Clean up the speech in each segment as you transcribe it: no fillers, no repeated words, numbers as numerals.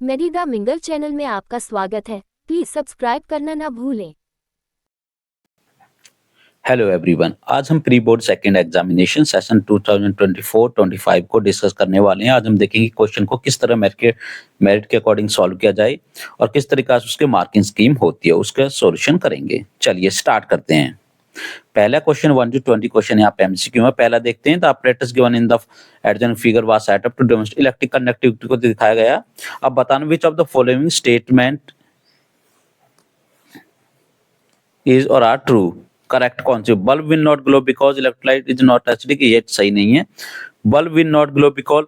मेरी the mingle channel में आपका स्वागत है। प्लीज सब्सक्राइब करना ना भूलें। हेलो एवरीवन, आज हम pre board second examination session 2024-25 को डिस्कस करने वाले हैं। आज हम देखेंगे क्वेश्चन को किस तरह मेरिट के अकॉर्डिंग सॉल्व किया जाए और किस तरीके से उसके मार्किंग स्कीम होती है, उसका सॉल्यूशन करेंगे। चलिए स्टार्ट करते हैं। पहला क्वेश्चन 1 to 20 क्वेश्चन यहाँ पे एमसीक्यू है। पहला देखते हैं। The apparatus given in the adjoining figure was set up to demonstrate electric conductivity को दिखाया गया। अब बताना which of the following statement is और आर ट्रू। करेक्ट कौन सी? Bulb will not glow because electrolyte is not acidic, ये सही नहीं है। Bulb will not glow because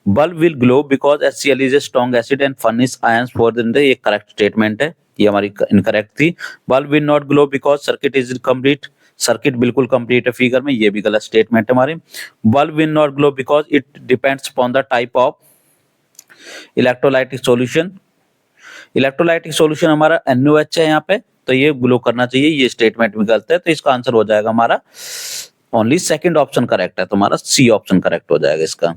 bulb will glow because HCl is a strong acid and furnish ions for the, ये correct statement है, ये हमारी इनकरेक्ट थी। Bulb will not glow because circuit is complete, circuit बिल्कुल complete है figure में, ये भी गलत स्टेटमेंट है हमारी। Bulb will not glow because it depends upon the type of electrolytic solution. Electrolytic solution हमारा NaOH है यहाँ पे, तो ये ग्लो करना चाहिए, ये स्टेटमेंट भी गलत है, तो इसका आंसर हो जाएगा हमारा ओनली सेकंड ऑप्शन करेक्ट है, तो हमारा सी ऑप्शन करेक्ट हो जाएगा इसका।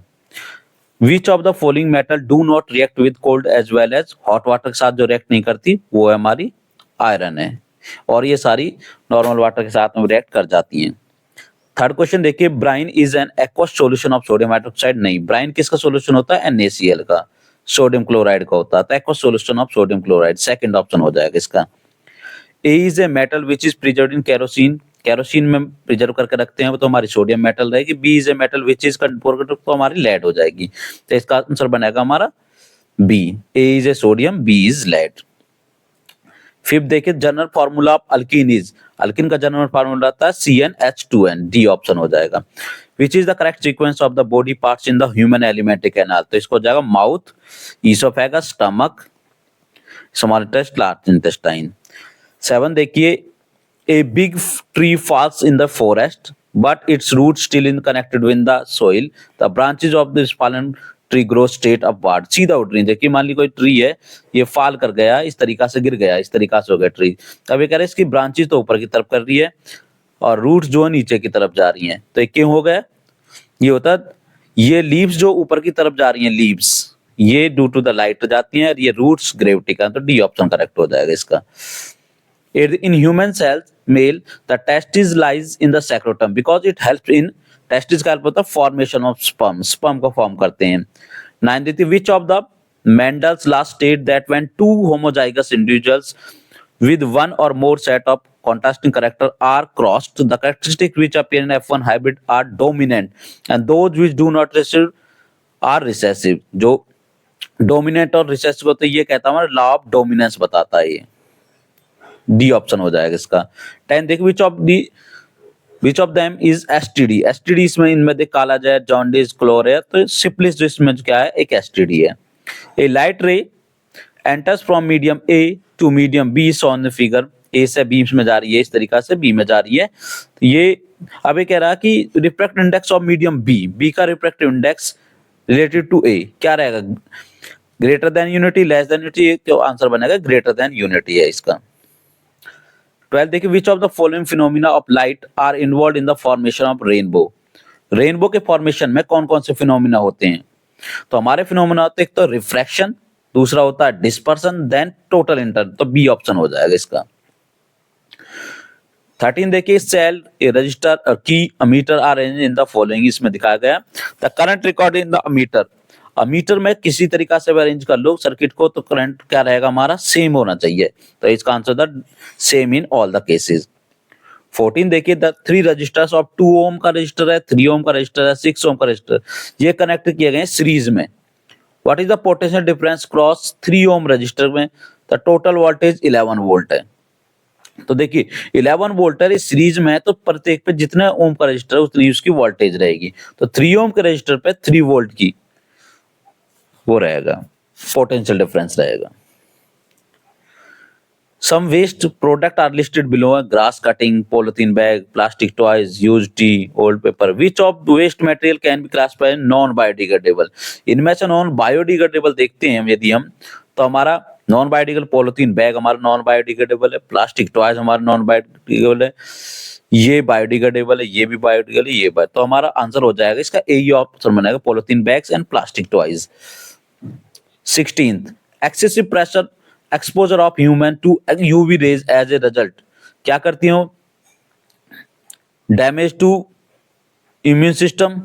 Which of the following metal do not react with cold as well as, hot water के साथ जो रिएक्ट नहीं करती वो है हमारी आयरन है, और ये सारी नॉर्मल वाटर के साथ में रिएक्ट कर जाती हैं। थर्ड क्वेश्चन देखिए, brine is an aqueous solution of sodium hydroxide. नहीं, ब्राइन किसका सॉल्यूशन होता है? NaCl का, सोडियम क्लोराइड का होता है, तो aqueous solution of sodium chloride second option हो जाएगा इसका। A is a metal which is preserve in kerosene, kerosene में प्रिजर्व करके रखते हैं तो हमारी सोडियम मेटल रहेगी। B is a metal which is तो हमारी लेड हो जाएगी, तो इसका आंसर बनेगा हमारा B. A is a sodium, B is lead. Fifth देखिए, general formula of alkyne is, alkyne का जनरल फॉर्मूला आता है CnH2n, डी ऑप्शन हो जाएगा। Which is the correct sequence of the body parts in the human alimentary canal, तो इसको हो जाएगा mouth, oesophagus, stomach, small intestine, large intestine. 7 देखिए, a big tree falls in the forest but its root still in connected with the soil, the branches of this fallen tree grow straight upward, सीधा उठ रही है। देखिए मान ली कोई tree है, ये फाल कर गया, इस तरीका से गिर गया, इस तरीका से हो गया ट्री, तब ये कह रहे हैं इसकी ब्रांचेस तो ऊपर की तरफ कर रही है और रूट्स जो है नीचे की तरफ जा रही हैं, तो ये क्यों हो गया? ये होता है, ये लीव्स जो ऊपर की तरफ जा रही हैं, लीव्स ये ड्यू टू द लाइट जाती हैं, और ये रूट्स ग्रेविटी का, तो डी ऑप्शन करेक्ट हो जाएगा इसका। In human cells, male, the testis lies in the scrotum because it helps in, testis का help होता है formation of sperm, sperm को form करते हैं। 9 देती, which of the Mendel's last state that when two homozygous individuals with one or more set of contrasting character are crossed, the characteristics which appear in F1 hybrid are dominant and those which do not receive are recessive। जो dominant और recessive होते हैं, ये कहता है हमारा law of dominance बताता है, ये डी ऑप्शन हो जाएगा इसका। 10 देखिए, which of them is STD, STD इसमें इनमें देख काला जाए, जॉन्डिस, क्लोरिया, तो सिप्लिस जो इसमें क्या है, एक STD है। A light ray enters from medium A to medium B on the figure, A से B में जा रही है, इस तरीका से B में जा रही है, तो ये अब ये कह रहा है कि refractive index of medium B का refractive index related to A क्या रहेगा? Greater than unity, less than unity, तो आंसर बनेगा ग्रेटर देन यूनिटी है इसका। 12 देखिए, which of the following phenomena of light are involve in the formation of rainbow. Rainbow के formation में कौन कौन से फिनोमिना होते हैं? तो हमारे फिनोमिना होते हैं, एक तो रिफ्रैक्शन, दूसरा होता है डिस्पर्सन, देन टोटल इंटर, तो बी ऑप्शन हो जाएगा इसका। 13 देखिए, cell resistor key ammeter are in the following, इसमें दिखाया गया the current record in the ammeter, ammeter में किसी तरीका से अरेंज कर लो सर्किट को, तो करंट क्या रहेगा हमारा? सेम होना चाहिए, तो इसका answer the same in all the cases. 14 देखिए, द 3 रजिस्टर्स ऑफ 2 ओम का रजिस्टर है, 3 ओम का रजिस्टर है, 6 ओम का रजिस्टर, ये कनेक्ट किए गए हैं सीरीज में। What is the potential difference cross 3 ohm resistor में? द टोटल वोल्टेज 11 वोल्ट है, तो देखिए 11 वोल्ट है, इस सीरीज में है, तो प्रत्येक पे जितना ओम का रजिस्टर है उतनी उसकी वोल्टेज रहेगी, तो 3 ओम के रजिस्टर पे 3 वोल्ट की वो रहेगा, पोटेंशियल डिफरेंस रहेगा। Some waste product are listed below: grass cutting, polythene bag, plastic toys, used tea, old paper. Which of the waste material can be classified non biodegradable? इनमें से नॉन बायोडिग्रेडेबल देखते हैं यदि हम, तो हमारा नॉन बायोडिग्रेडेबल पॉलिथीन बैग हमारा non biodegradable है, प्लास्टिक टॉयज हमारा नॉन बायोडिग्रेडेबल है, ये बायोडिग्रेडेबल है, ये भी बायोडिग्रेडेबल है, ये बायो, तो हमारा आंसर हो जाएगा इसका ए ऑप्शन बनेगा, polythene bags and plastic toys. 16th, excessive pressure exposure of human to UV rays as a result क्या करती हो? Damage to immune system,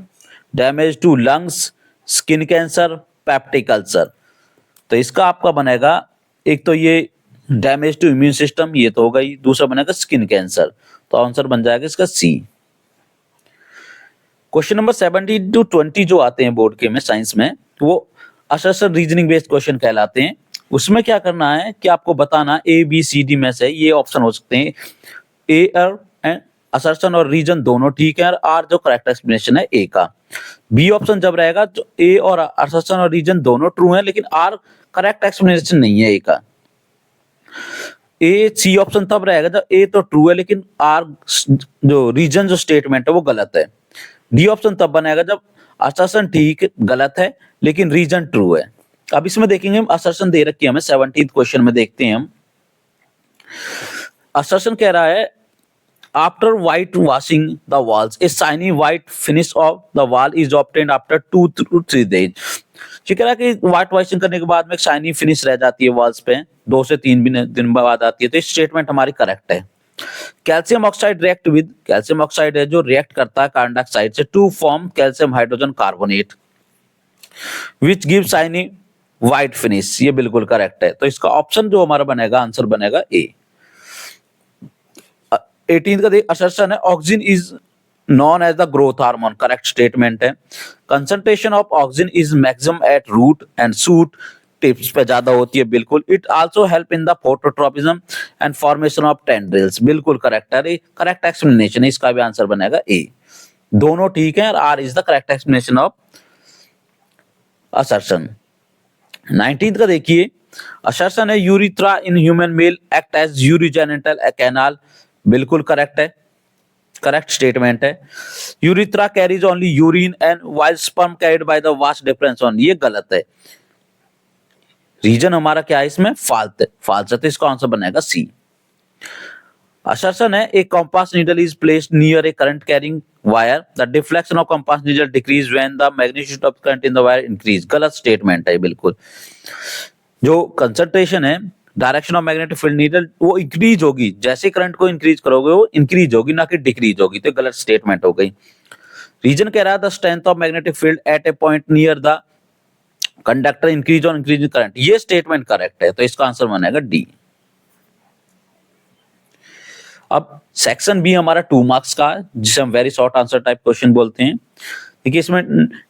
damage to lungs, skin cancer, peptic ulcer. तो इसका आपका बनेगा एक तो ये डैमेज टू इम्यून सिस्टम, ये तो हो गई, दूसरा बनेगा स्किन कैंसर, तो आंसर बन जाएगा इसका सी। क्वेश्चन नंबर 17 to 20 जो आते हैं बोर्ड के में साइंस में, वो असर्शन रीजनिंग बेस्ड क्वेश्चन कहलाते हैं। उसमें क्या करना है कि आपको बताना ए बी सी डी में से ये ऑप्शन हो सकते हैं, ए और असर्शन और रीजन दोनों ठीक है, और आर जो करेक्ट एक्सप्लेनेशन है ए का। बी ऑप्शन जब रहेगा जो ए और असर्शन और रीजन दोनों ट्रू है लेकिन आर करेक्ट एक्सप्लेनेशन नहीं है ए का। ए सी ऑप्शन तब रहेगा जब ए तो ट्रू है लेकिन आर जो रीजन जो स्टेटमेंट है वो गलत है। डी ऑप्शन तब बनेगा जब असर्शन ठीक गलत है लेकिन रीजन ट्रू है। अब इसमें देखेंगे हम असर्शन दे रखी है हमें 17th क्वेश्चन में, देखते हैं हम। असर्शन कह रहा है after white washing the walls A shiny white finish off the wall is obtained after 2 to 3 days। ये कह रहा है कि व्हाइट वॉशिंग करने के बाद में शाइनी फिनिश रह जाती है वॉल्स पे, 2 से 3 दिन बाद आती है, तो इस स्टेटमेंट हमारी करेक्ट है। Calcium oxide react with, calcium oxide है जो रिएक्ट करता है कार्बन डाइऑक्साइड से to form calcium hydrogen carbonate which give shiny white finish, ये बिल्कुल करेक्ट है। तो इसका ऑप्शन जो हमारा बनेगा, आंसर बनेगा ए। 18 का असर्शन है auxin is known as the growth hormone, correct statement है। Concentration of auxin is maximum at root and shoot tips पे ज्यादा होती है, बिल्कुल। It also help in the phototropism and formation of tendrils, बिल्कुल करेक्ट है, correct explanation है, इसका भी आंसर बनेगा ए। दोनों ठीक है और R is the correct explanation of assertion. 19th का देखिए, असर्शन है urethra in human male act as urogenital canal, बिल्कुल करेक्ट है, करेक्ट स्टेटमेंट है। Urethra carries only urine and while sperm carried by the vas deferens on, ये गलत है। Reason हमारा क्या है इसमें, फाल्ट है, फाल्ट है, तो इसका आंसर बनेगा सी। असर्शन है a compass needle is placed near a current carrying wire, the deflection of compass needle decrease when the magnitude of current in the wire increase, गलत स्टेटमेंट है बिल्कुल। जो कंसंट्रेशन है direction of magnetic field needle वो increase होगी, जैसे current को increase करोगे वो इंक्रीज होगी ना कि डिक्रीज होगी, तो गलत स्टेटमेंट हो गई। रीजन कह रहा है the strength of magnetic field at A point near the conductor increase on increase current, ये स्टेटमेंट करेक्ट है, तो इसका आंसर बनेगा डी। अब सेक्शन बी हमारा 2 मार्क्स का, जिसे हम very short answer type question बोलते हैं। देखिए इसमें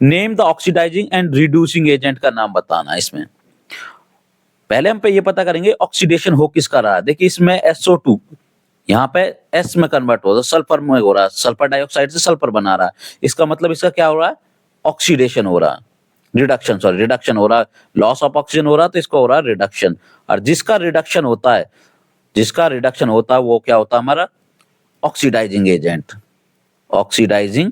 name the oxidizing and reducing agent का नाम बताना है। इसमें पहले हम पे ये पता करेंगे ऑक्सीडेशन हो किसका रहा है। देखिए इसमें SO2 यहाँ पे S में कन्वर्ट हो रहा है, सल्फर में हो रहा है, सल्फर डाइऑक्साइड से सल्फर बना रहा है, इसका मतलब इसका क्या हो रहा है, ऑक्सीडेशन हो रहा है, रिडक्शन हो रहा है, लॉस ऑफ ऑक्सीजन हो रहा है, तो इसको हो रहा है रिडक्शन। और जिसका रिडक्शन होता है वो क्या होता है हमारा, ऑक्सीडाइजिंग एजेंट, ऑक्सीडाइजिंग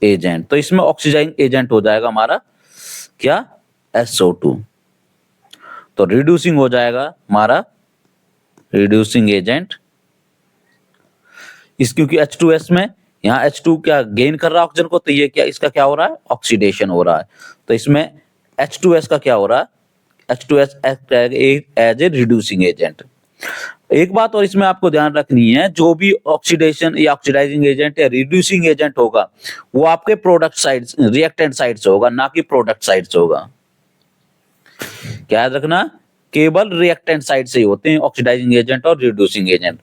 एजेंट। तो इसमें ऑक्सीडाइजिंग एजेंट हो जाएगा हमारा क्या, SO2। तो रिड्यूसिंग हो जाएगा हमारा रिड्यूसिंग एजेंट, इस क्योंकि H2S में यहाँ H2 क्या गेन कर रहा है ऑक्सीजन को, तो ये क्या, इसका क्या हो रहा है, ऑक्सीडेशन हो रहा है, तो इसमें H2S का क्या हो रहा है, H2S as a reducing agent. एक बात और इसमें आपको ध्यान रखनी है, जो भी ऑक्सीडेशन या ऑक्सीडाइजिंग एजेंट या रिड्यूसिंग एजेंट होगा वो आपके प्रोडक्ट साइड, रिएक्टेंट साइड से होगा, ना कि प्रोडक्ट साइड से होगा। क्या याद रखना, केवल रिएक्टेंट साइड से ही होते हैं ऑक्सीडाइजिंग एजेंट और रिड्यूसिंग एजेंट,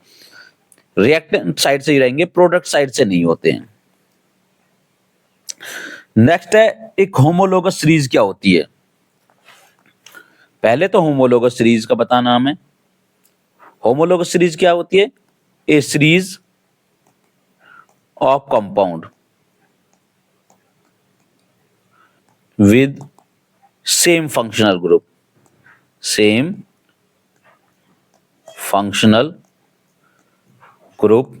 रिएक्टेंट साइड से ही रहेंगे, प्रोडक्ट साइड से नहीं होते हैं। नेक्स्ट है एक होमोलोगस सीरीज क्या होती है। पहले तो होमोलोगस सीरीज का बताना हमें। होमोलोगस सीरीज क्या होती है, a series of compound with same functional group, same functional group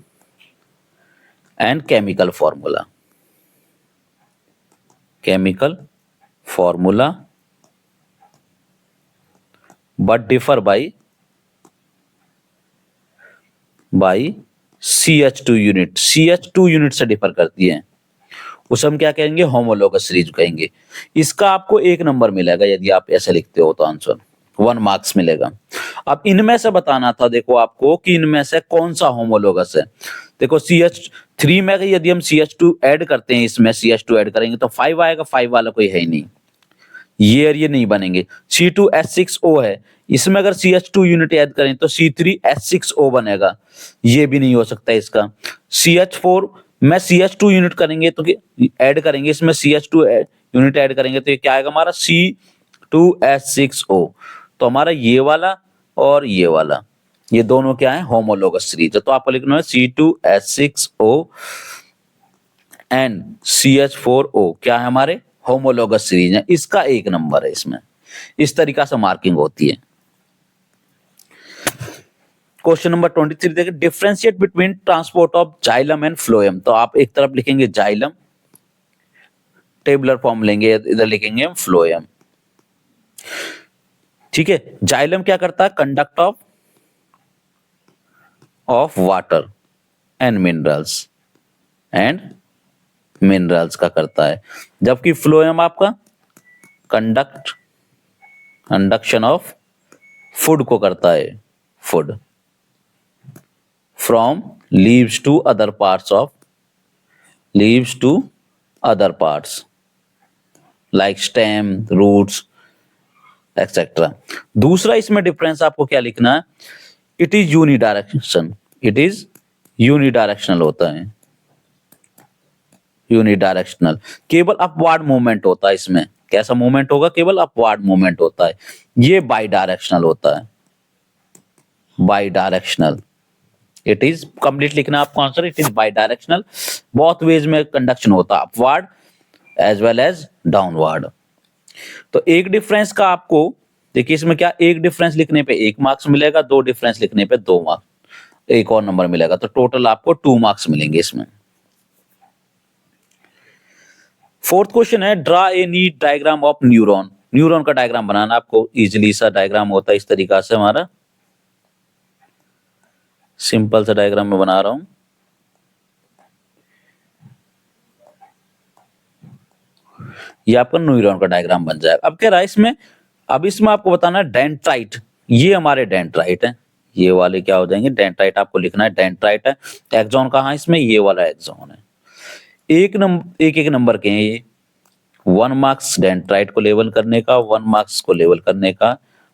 and chemical formula but differ by CH2 unit, CH2 unit से डिफर करती है। उसे हम क्या कहेंगे, होमोलोगस सीरीज कहेंगे। इसका आपको 1 नंबर मिलेगा यदि आप ऐसे लिखते हो तो आंसर 1 मार्क्स मिलेगा। अब इनमें से बताना था देखो आपको कि इनमें से कौन सा होमोलोगस है। देखो CH3 में यदि हम CH2 ऐड करते हैं, इसमें CH2 ऐड करेंगे तो 5 आएगा, 5 वाला कोई है ही नहीं, ये और ये नहीं बनेंगे। C2H6O है, इसमें अगर CH2 यूनिट ऐड करें तो C3H6O बनेगा, ये भी नहीं हो सकता इसका। CH4 में CH2 यूनिट करेंगे तो ऐड करेंगे, इसमें CH2 यूनिट ऐड करेंगे तो ये क्या आएगा हमारा C2H6O। तो हमारा ये वाला और ये वाला, ये दोनों क्या है, होमोलोगस सीरीज है। तो आपको लिखना है C2H6O एंड CH4O क्या है, हमारे होमोलोगस सीरीज है। इसका 1 नंबर है इसमें। इस तरीका से मार्किंग होती है। क्वेश्चन नंबर 23 देखिए, differentiate between transport of xylem and phloem. तो आप एक तरफ लिखेंगे जाइलम, टेबुलर फॉर्म लेंगे, इधर लिखेंगे हम फ्लोएम। ठीक है, जाइलम क्या करता है, conduct of water and minerals का करता है, जबकि फ्लोएम आपका कंडक्शन ऑफ फूड को करता है, food from leaves to other parts like stem, roots etcetera. दूसरा इसमें डिफरेंस आपको क्या लिखना है, इट इज यूनिडायरेक्शनल होता है, यूनिडायरेक्शनल, केवल अपवार्ड मूवमेंट होता है इसमें। कैसा मूवमेंट होगा, केवल अपवार्ड मूवमेंट होता है। ये बाई डायरेक्शनल होता है, bidirectional. It is complete लिखना आपको answer, it is bidirectional. बहुत वेज में कंडक्शन होता है, upward as well as downward. तो एक डिफरेंस का आपको देखिए, इसमें क्या, एक डिफरेंस लिखने पे 1 मार्क्स मिलेगा, 2 डिफरेंस लिखने पे 2 मार्क्स, एक और नंबर मिलेगा, तो टोटल आपको 2 मार्क्स मिलेंगे इसमें। फोर्थ क्वेश्चन है, draw a NEET diagram of neuron. Neuron का डायग्राम बनाना आपको इजीली सा डायग्राम होता है इस तरीका से, हमारा सिंपल सा डायग्राम में बना रहा हूं। ये आपका न्यूरॉन का डायग्राम बन जाएगा। अब कह रहा है इसमें, अब इसमें आपको बताना है डेंड्राइट, ये हमारे डेंड्राइट है, ये वाले क्या हो जाएंगे, डेंड्राइट आपको लिखना है, डेंड्राइट है। एक्सॉन कहाँ है इसमें, ये वाला एक्सॉन है। एक नंबर के हैं ये, 1 मार्क्स डेंड्राइट को लेवल करने का, 1 मार्क्स को लेवल करने का,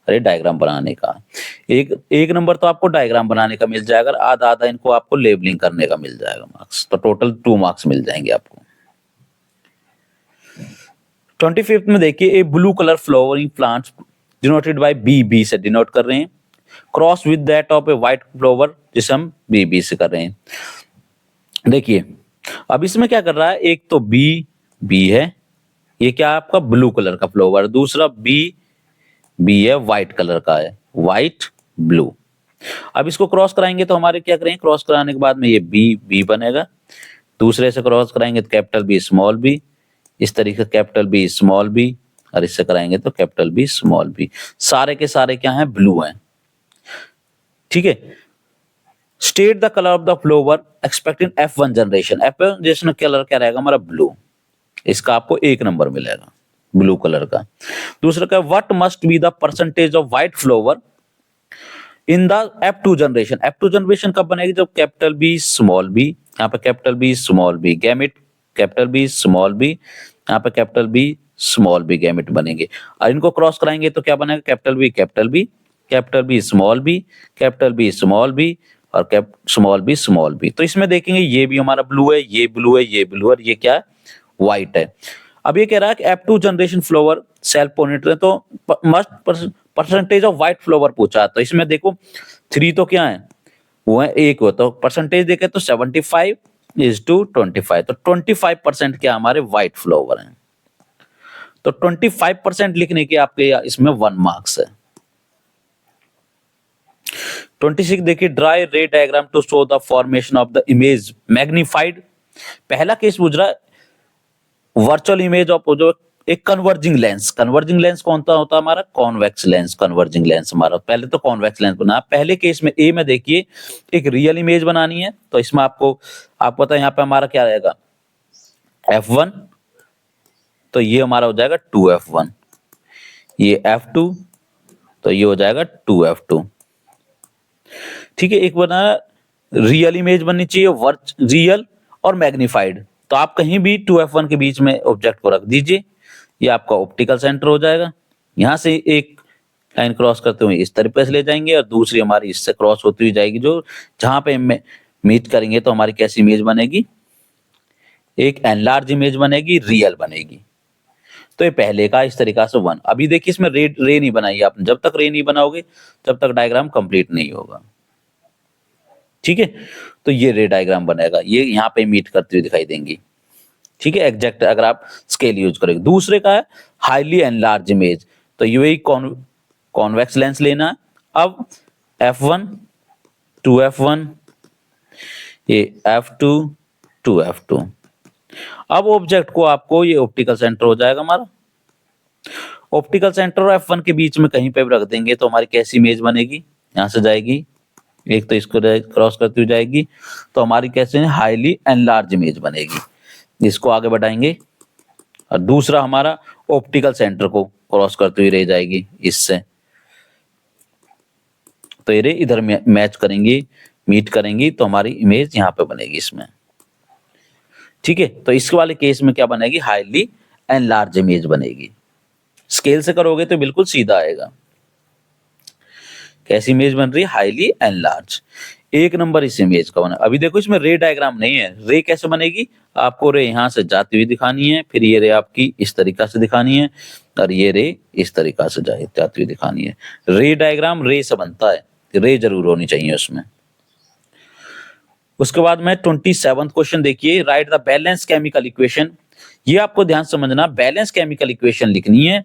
अरे डायग्राम बनाने का। एक नंबर तो आपको डायग्राम बनाने का मिल जाएगा, आधा आधा इनको आपको लेबलिंग करने का मिल जाएगा मार्क्स, तो टोटल 2 मार्क्स मिल जाएंगे आपको। 25th में देखिए, a blue colour flowering plants denoted by B से डिनोट कर रहे हैं, cross with that of a white flower, जिसे हम बी से कर रहे हैं। देखिए अब इसमें क्या कर रहा है, एक तो बी है, ये क्या है आपका ब्लू कलर का फ्लावर, दूसरा बी है व्हाइट कलर का है, व्हाइट ब्लू। अब इसको क्रॉस कराएंगे तो हमारे क्या करेंगे, क्रॉस कराने के बाद में ये बी बनेगा, दूसरे से क्रॉस कराएंगे तो कैपिटल बी स्मॉल बी, इस तरीके से कैपिटल बी स्मॉल बी, और इससे कराएंगे तो कैपिटल बी स्मॉल बी। सारे के सारे क्या हैं, ब्लू हैं। ठीक है, state the colour of the flower expecting F1 generation. F1 generation colour क्या रहेगा हमारा, ब्लू। इसका आपको 1 नंबर मिलेगा, ब्लू कलर का। दूसरा का, what must be the percentage of white flower in the F2 generation. F2 generation कब बनेगी, जब कैपिटल बी स्मॉल बी, यहाँ पे capital b small b gamete, capital b small b, यहाँ पे capital b small b gamete बनेंगे। और इनको क्रॉस कराएंगे तो क्या बनेगा, capital b capital b, capital b small b, capital b small b, और स्मॉल बी। तो इसमें देखेंगे ये भी हमारा ब्लू है, ये ब्लू है, ये ब्लू है, ये क्या है, व्हाइट है। अब ये कह रहा है कि F2 generation flower self pollinated, तो must percentage of white flower पूछा, तो इसमें देखो 3 तो क्या है, वो है 1 हो, तो परसेंटेज देखे तो 75:25, तो 25% क्या हमारे व्हाइट फ्लावर हैं। तो 25% लिखने के आपके इसमें 1 मार्क्स है। 26 देखिए, draw ray diagram to show the formation of the image magnified. पहला केस पूछ रहा है वर्चुअल इमेज ऑफ जो एक कन्वर्जिंग लेंस कौन सा होता है हमारा, कॉन्वेक्स लेंस, कन्वर्जिंग लेंस हमारा। पहले तो कॉन्वेक्स लेंस बना, पहले केस में ए में देखिए एक रियल इमेज बनानी है, तो इसमें आपको पता है यहाँ पे हमारा क्या रहेगा, F1, तो ये हमारा हो जाएगा 2F1, ये F2, तो ये हो जाएगा 2F2। ठीक है, एक बना रियल इमेज बननी चाहिए, वर्च रियल और मैग्नीफाइड, तो आप कहीं भी 2F1 के बीच में ऑब्जेक्ट को रख दीजिए, ये आपका ऑप्टिकल सेंटर हो जाएगा। यहाँ से एक लाइन क्रॉस करते हुए इस तरीके से ले जाएंगे और दूसरी हमारी इससे क्रॉस होती हुई जाएगी, जो जहां पे मीट करेंगे तो हमारी कैसी इमेज बनेगी, एक एनलार्ज इमेज बनेगी, रियल बनेगी। तो ये पहले का इस तरीका से 1। अभी देखिए इसमें रे नहीं बनाई आपने, जब तक रे नहीं बनाओगे तब तक डायग्राम कंप्लीट नहीं होगा। ठीक है, तो ये रे डायग्राम बनेगा, ये यहाँ पे मीट करती हुई दिखाई देंगी। ठीक है, एग्जैक्ट अगर आप स्केल यूज करेंगे। दूसरे का है हाईली एनलार्ज इमेज, तो ये कॉन्वेक्स लेंस लेना है। अब F1 2F1, ये F2 2F2। अब ऑब्जेक्ट को आपको ये ऑप्टिकल सेंटर हो जाएगा हमारा, ऑप्टिकल सेंटर और F1 के बीच में कहीं पे भी रख देंगे तो हमारी कैसी इमेज बनेगी, यहां से जाएगी, एक तो इसको क्रॉस करती हुई जाएगी, तो हमारी कैसे हाईली एनलार्ज इमेज बनेगी। इसको आगे बढ़ाएंगे और दूसरा हमारा ऑप्टिकल सेंटर को क्रॉस करती हुई रह जाएगी इससे, तो ये इधर मैच करेंगी, मीट करेंगी, तो हमारी इमेज यहाँ पे बनेगी इसमें। ठीक है, तो इस वाले केस में क्या बनेगी, हाईली एनलार्ज इमेज बनेगी। स्केल से करोगे तो बिल्कुल सीधा आएगा। कैसी इमेज बन रही है, हाईली एनलार्ज। एक नंबर इस इमेज का बना। अभी देखो इसमें रे डायग्राम नहीं है, रे कैसे बनेगी, आपको रे यहाँ से जाती हुई दिखानी है, फिर ये रे आपकी इस तरीका से दिखानी है, और ये रे इस तरीका से जाती हुई दिखानी है। रे डायग्राम रे से बनता है, रे जरूर होनी चाहिए उसमें। उसके बाद में 27वां क्वेश्चन देखिए, right the balance chemical equation. ये आपको ध्यान समझना, बैलेंस केमिकल इक्वेशन लिखनी है।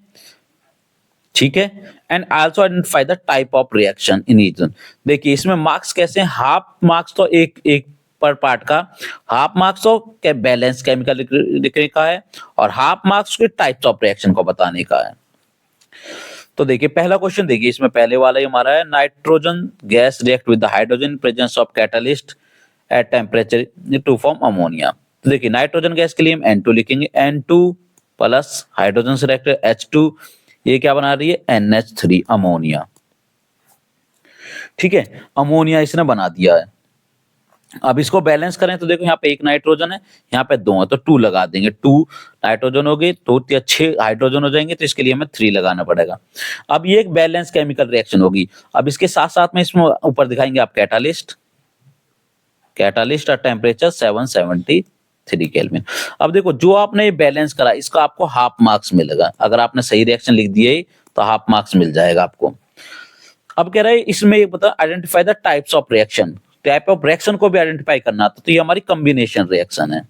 ठीक है, and also identify the type of reaction in each. देखिए इसमें मार्क्स कैसे हैं, हाफ मार्क्स तो एक पर पार्ट का, हाफ मार्क्स तो बैलेंस केमिकल लिखने का है, और हाफ मार्क्स के टाइप्स ऑफ रिएक्शन को बताने का है। तो देखिए पहला क्वेश्चन देखिए, इसमें पहले वाला ही हमारा है, nitrogen gas react with the hydrogen presence of catalyst at temperature to form ammonia. तो देखिए नाइट्रोजन गैस के लिए हम N2 लिखेंगे, N2 प्लस हाइड्रोजन से रिएक्ट H2, ये क्या बना रही है, NH3 अमोनिया। ठीक है, अमोनिया इसने बना दिया है। अब इसको बैलेंस करें तो देखो यहाँ पे एक नाइट्रोजन है, यहाँ पे 2 है, तो 2 लगा देंगे। 2 नाइट्रोजन हो गए तो 6 हाइड्रोजन हो जाएंगे, तो इसके लिए हमें 3 लगाना पड़ेगा। अब ये एक बैलेंस केमिकल रिएक्शन होगी। अब इसके साथ साथ में इसमें ऊपर दिखाएंगे आप कैटालिस्ट एट टेम्परेचर 773 केल्विन। अब देखो जो आपने ये बैलेंस करा, इसका आपको हाफ मार्क्स मिलेगा। अगर आपने सही रिएक्शन लिख दिए तो हाफ मार्क्स मिल जाएगा आपको। अब कह रहे हैं इसमें बता identify the types of reaction, type of reaction को भी आइडेंटिफाई करना, तो ये हमारी कॉम्बिनेशन रिएक्शन है।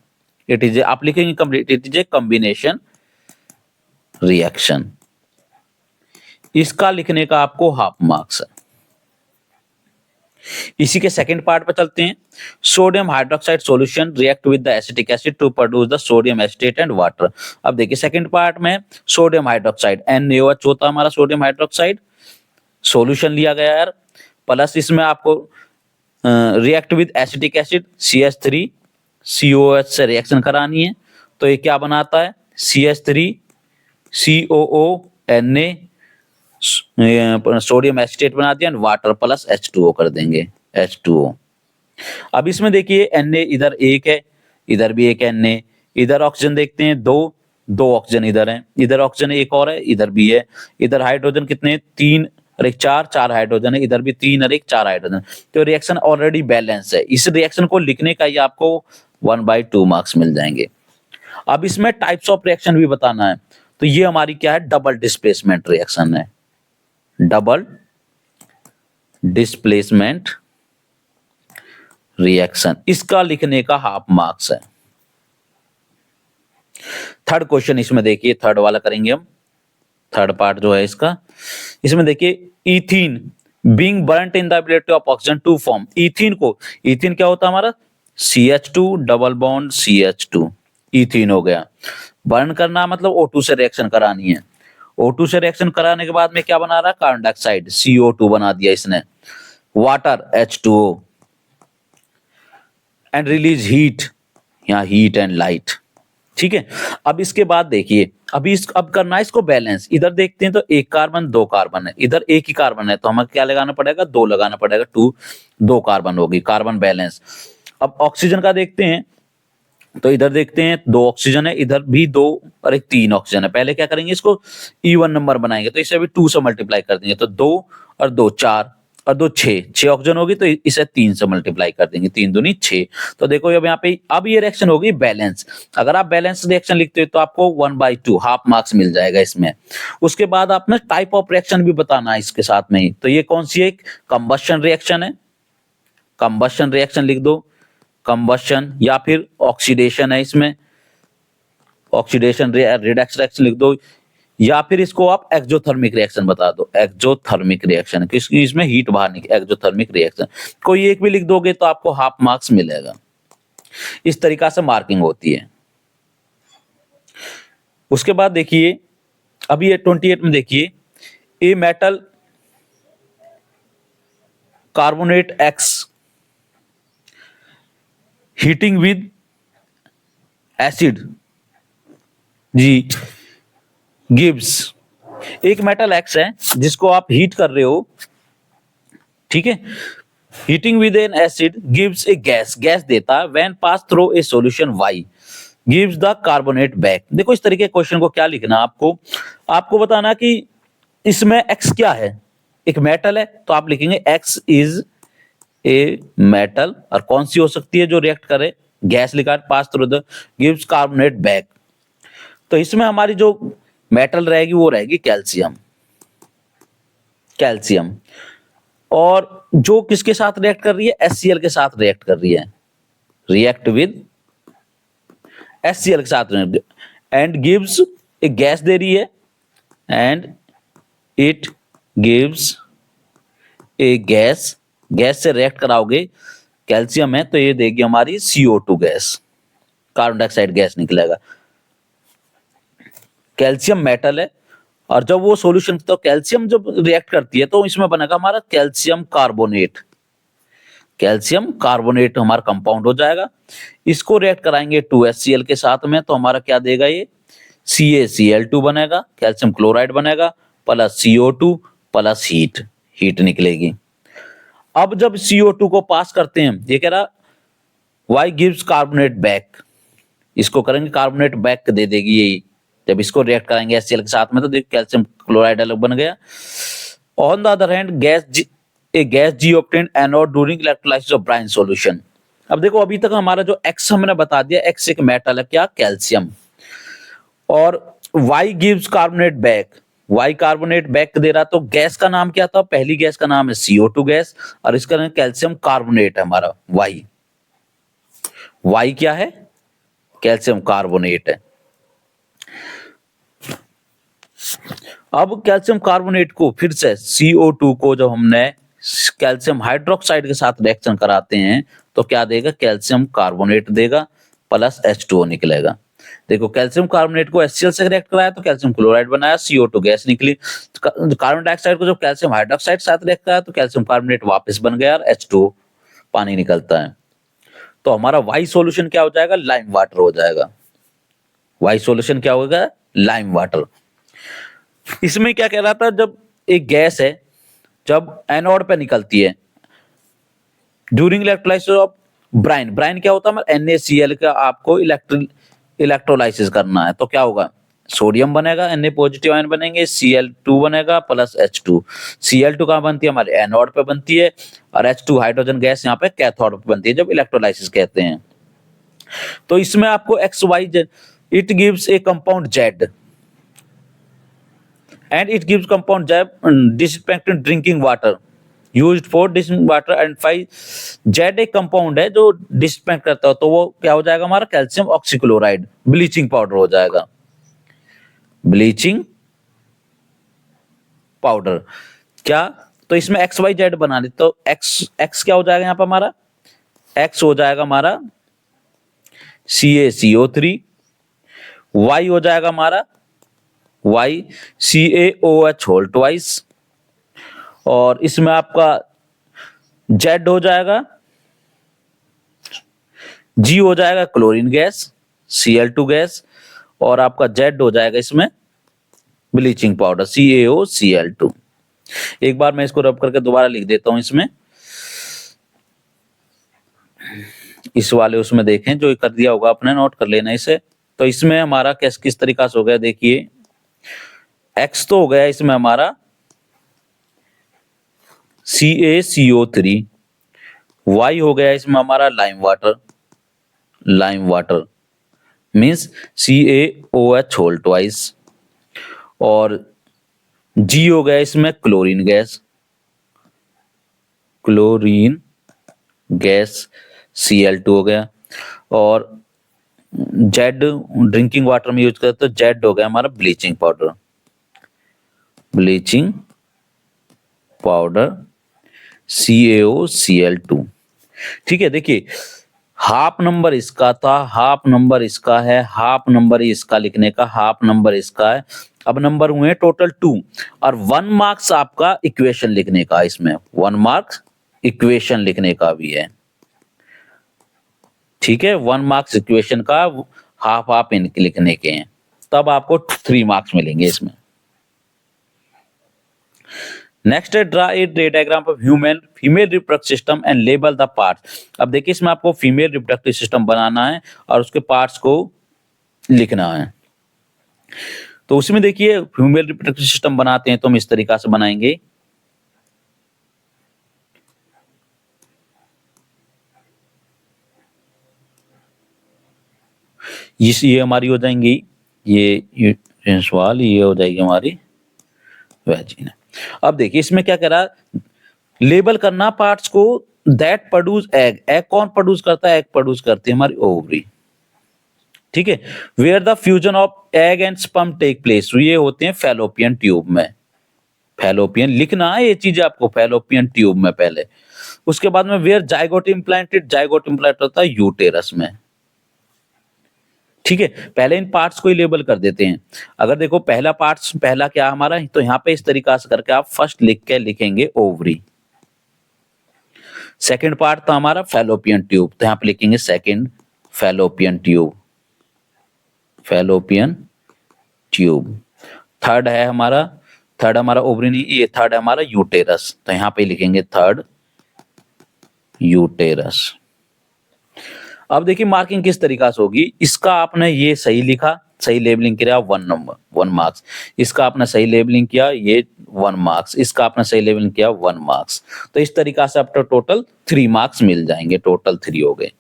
इट इज आप लिखेंगे complete, it is a combination reaction. इसका लिखने का आपको हाफ मार्क्स है। इसी के सेकंड पार्ट पे चलते हैं। Sodium hydroxide solution react with the acetic acid to produce the sodium acetate and water. अब देखिए सेकंड पार्ट में सोडियम हाइड्रोक्साइड NaOH होता है हमारा सोडियम हाइड्रोक्साइड, सॉल्यूशन लिया गया है, प्लस इसमें आपको react with acetic acid CH3 COH से रिएक्शन करानी है, तो ये क्या बनाता है, CH3 COO Na sodium acetate बना दिया, वाटर प्लस H2O कर देंगे, H2O। अब इसमें देखिए Na इधर एक है, इधर भी एक Na, इधर ऑक्सीजन देखते हैं दो ऑक्सीजन इधर है, इधर ऑक्सीजन एक और है, इधर भी है, इधर हाइड्रोजन कितने 3 और एक 4 हाइड्रोजन है, इधर भी 3 और एक 4 हाइड्रोजन। तो रिएक्शन ऑलरेडी बैलेंस है। इस रिएक्शन को लिखने का ही आपको 1/2 मार्क्स मिल जाएंगे। अब इसमें टाइप्स ऑफ रिएक्शन भी बताना है, तो ये हमारी क्या है, डबल डिस्प्लेसमेंट रिएक्शन है, डबल डिस्प्लेसमेंट रिएक्शन, इसका लिखने का हाफ मार्क्स है। थर्ड क्वेश्चन इसमें देखिए, थर्ड वाला करेंगे हम, थर्ड पार्ट जो है इसका, इसमें देखिए ethene being burnt in the ability of oxygen to form. Ethene क्या होता है हमारा, CH2 double bond CH2, ethene हो गया। बर्न करना मतलब O2 से रिएक्शन करानी है, O2 से रिएक्शन कराने के बाद में क्या बना रहा है, कार्बन डाइऑक्साइड CO2 बना दिया इसने, water H2O, and release heat, यहाँ हीट एंड लाइट। ठीक है। अब इसके बाद देखिए, अब करना है इसको बैलेंस। इधर देखते हैं तो एक कार्बन दो कार्बन है, इधर एक ही कार्बन है, तो हमें क्या लगाना पड़ेगा, दो लगाना पड़ेगा, टू, दो कार्बन होगी, कार्बन बैलेंस। अब ऑक्सीजन का देखते हैं, तो इधर देखते हैं दो ऑक्सीजन है, इधर भी दो और एक तीन ऑक्सीजन है। पहले क्या करेंगे, इसको इवन नंबर बनाएंगे, तो इसे अभी टू से मल्टीप्लाई कर देंगे, तो दो और दो चार और दो छह, छह ऑक्सीजन होगी, तो इसे तीन से मल्टीप्लाई कर देंगे, तीन दूनी छह। तो देखो अब यहाँ पे अब ये रिएक्शन होगी बैलेंस। अगर आप बैलेंस रिएक्शन लिखते हो तो आपको 1/2 हाफ मार्क्स मिल जाएगा इसमें। उसके बाद आपने टाइप ऑफ रिएक्शन भी बताना है इसके साथ में ही। तो ये कौन सी है, कंबशन रिएक्शन है, कंबशन रिएक्शन लिख दो, कंबशन, या फिर ऑक्सीडेशन है, इसमें ऑक्सीडेशन रिडक्स रिएक्शन लिख दो, या फिर इसको आप एक्सोथर्मिक रिएक्शन बता दो, एक्सोथर्मिक रिएक्शन, क्योंकि इसमें हीट बाहर निकले, एक्सोथर्मिक रिएक्शन। कोई एक भी लिख दोगे तो आपको हाफ मार्क्स मिलेगा। इस तरीका से मार्किंग होती है। उसके बाद देखिए, अभी ये 28 में देखिए, a metal carbonate x heating with acid g gives, एक मेटल एक्स है जिसको आप हीट कर रहे हो, ठीक है, heating with an acid gives a gas, gas देता है, when pass through a solution y gives the carbonate back. देखो इस तरीके के क्वेश्चन को क्या लिखना आपको, आपको बताना कि इसमें एक्स क्या है, एक मेटल है, तो आप लिखेंगे एक्स इज ए मेटल, और कौन सी हो सकती है जो रिएक्ट करे, गैस लिखा है, pass through the gives carbonate back. तो इसमें हमारी जो मेटल रहेगी वो रहेगी कैल्शियम, कैल्शियम। और जो किसके साथ रिएक्ट कर रही है, HCl के साथ रिएक्ट कर रही है, रिएक्ट विद HCl के साथ, एंड गिव्स एक गैस दे रही है, and it gives a gas, gas से रिएक्ट कराओगे, कैल्शियम है तो ये देगी हमारी CO2 gas, carbon dioxide gas निकलेगा। कैल्शियम मेटल है, और जब वो सॉल्यूशन, तो कैल्शियम जब रिएक्ट करती है तो इसमें बनेगा हमारा कैल्शियम कार्बोनेट, कैल्शियम कार्बोनेट हमारा कंपाउंड हो जाएगा। इसको रिएक्ट कराएंगे 2HCl के साथ में, तो हमारा क्या देगा, ये CaCl2 बनेगा, कैल्शियम क्लोराइड बनेगा, plus CO2 plus heat, heat निकलेगी। अब जब CO2 को पास करते हैं, ये कह रहा वाई गिव्स कार्बोनेट बैक, इसको करेंगे कार्बोनेट बैक दे देगी यही, जब इसको रिएक्ट कराएंगे HCl के साथ में, तो देखिए कैल्शियम क्लोराइड अलग बन गया। On the other hand gas G obtained anode during electrolysis of brine solution. अब देखो अभी तक हमारा जो X हमने बता दिया, X एक मेटल है, क्या, कैल्शियम, और Y gives carbonate back, Y carbonate back दे रहा, तो गैस का नाम क्या था, पहली गैस का नाम है CO2 गैस, और इसका नाम कैल्शियम कार्बोनेट है हमारा Y, Y क्या है, कैल्शियम कार्बोनेट है। अब कैल्शियम कार्बोनेट को फिर से CO2 को जब हमने कैल्शियम हाइड्रोक्साइड के साथ रिएक्शन कराते हैं तो क्या देगा, कैल्शियम कार्बोनेट देगा, प्लस H2O निकलेगा। देखो कैल्शियम कार्बोनेट को HCl से रिएक्ट कराया तो कैल्शियम क्लोराइड बनाया, CO2 गैस निकली। कार्बन डाइऑक्साइड को जब कैल्शियम हाइड्रोक्साइड साथ रिएक्ट कराया तो कैल्शियम कार्बोनेट वापस बन गया और H2O पानी निकलता है। तो हमारा वाई सॉल्यूशन क्या हो जाएगा, लाइम वाटर हो जाएगा। वाई सॉल्यूशन क्या होगा, लाइम वाटर। इसमें क्या कह रहा था, जब एक गैस है, जब एनोड पे निकलती है during electrolysis of brine, brine क्या होता है हमारा NaCl का, आपको इलेक्ट्रोलाइसिस करना है, तो क्या होगा, सोडियम बनेगा, Na पॉजिटिव आयन बनेंगे, Cl2 बनेगा प्लस H2। Cl2 कहाँ बनती है, हमारे एनोड पे बनती है, और H2 हाइड्रोजन गैस यहाँ पे कैथोड पे बनती है, जब इलेक्ट्रोलाइसिस कहते हैं। तो इसमें आपको XY, it gives A compound Z, and it gives compound disinfectant drinking water used for drinking water, and 5 Z एक कंपाउंड है जो डिसइंफेक्ट करता है, तो वो क्या हो जाएगा हमारा, कैल्शियम ऑक्सीक्लोराइड, ब्लीचिंग पाउडर हो जाएगा, ब्लीचिंग पाउडर। क्या, तो इसमें XYZ बना दे, तो X क्या हो जाएगा यहाँ पर हमारा, X हो जाएगा हमारा CaCO3, Y हो जाएगा हमारा Y CaOH होल ट्वाइस, और इसमें आपका Z हो जाएगा, G हो जाएगा क्लोरीन गैस, Cl2 गैस, और आपका जेड हो जाएगा इसमें ब्लीचिंग पाउडर CaOCl2। एक बार मैं इसको रब करके दोबारा लिख देता हूं इसमें, इस वाले उसमें देखें जो कर दिया होगा आपने, नोट कर लेना इसे। तो इसमें हमारा किस तरीका से हो गया देखिए, एक्स तो हो गया इसमें हमारा CaCO3, वाई हो गया इसमें हमारा lime water means CaOH whole twice, और जी हो गया इसमें क्लोरीन गैस Cl2 हो गया, और जेड ड्रिंकिंग वाटर में यूज करते तो जेड हो गया हमारा ब्लीचिंग पाउडर CaOCl2। ठीक है, देखिए हाफ नंबर इसका था, हाफ नंबर इसका है, हाफ नंबर इसका लिखने का, हाफ नंबर इसका है। अब नंबर हुए टोटल 2 और 1 मार्क्स आपका इक्वेशन लिखने का, इसमें 1 मार्क्स इक्वेशन लिखने का भी है। ठीक है, 1 मार्क्स इक्वेशन का हाफ हाफ इनके लिखने के हैं, तब आपको 3 मार्क्स मिलेंगे इसमें। नेक्स्ट है draw a diagram of female reproductive system and label the parts. अब देखिए इसमें आपको फीमेल रिप्रोडक्टिव सिस्टम बनाना है और उसके पार्ट्स को लिखना है। तो उसमें देखिए फीमेल रिप्रोडक्टिव सिस्टम बनाते हैं तो हम इस तरीका से बनाएंगे, ये हमारी हो जाएंगी, ये वाल, ये हो जाएगी हमारी वेजिना। अब देखिए इसमें क्या कह रहा है, लेबल करना पार्ट्स को, दैट प्रोड्यूस एग कौन प्रोड्यूस करता है, एग प्रोड्यूस करती है हमारी ओवरी। ठीक है, where the fusion of egg and sperm take place, ये होते हैं फैलोपियन ट्यूब में। फैलोपियन लिखना है ये चीज आपको, फैलोपियन ट्यूब में पहले। उसके बाद में वेयर जाइगोट इम्प्लांटेड होता है यूटेरस में। ठीक है, पहले इन पार्ट्स को ही लेबल कर देते हैं। अगर देखो पहला क्या हमारा, तो यहाँ पे इस तरीका से करके आप फर्स्ट लिखेंगे ओवरी। सेकंड पार्ट था हमारा फैलोपियन ट्यूब, तो यहाँ पे लिखेंगे सेकंड फैलोपियन ट्यूब। थर्ड हमारा ओवरी नहीं, ये थर्ड है हमारा यूटेरस, तो यहाँ पे लिखेंगे थर्ड यूटेरस। अब देखिए मार्किंग किस तरीका से होगी, इसका आपने ये सही लिखा, सही लेबलिंग किया 1 मार्क्स, इसका आपने सही लेबलिंग किया ये 1 मार्क्स, इसका आपने सही लेबलिंग किया 1 मार्क्स। तो इस तरीका से आपको टोटल 3 मार्क्स मिल जाएंगे, टोटल 3 हो गए।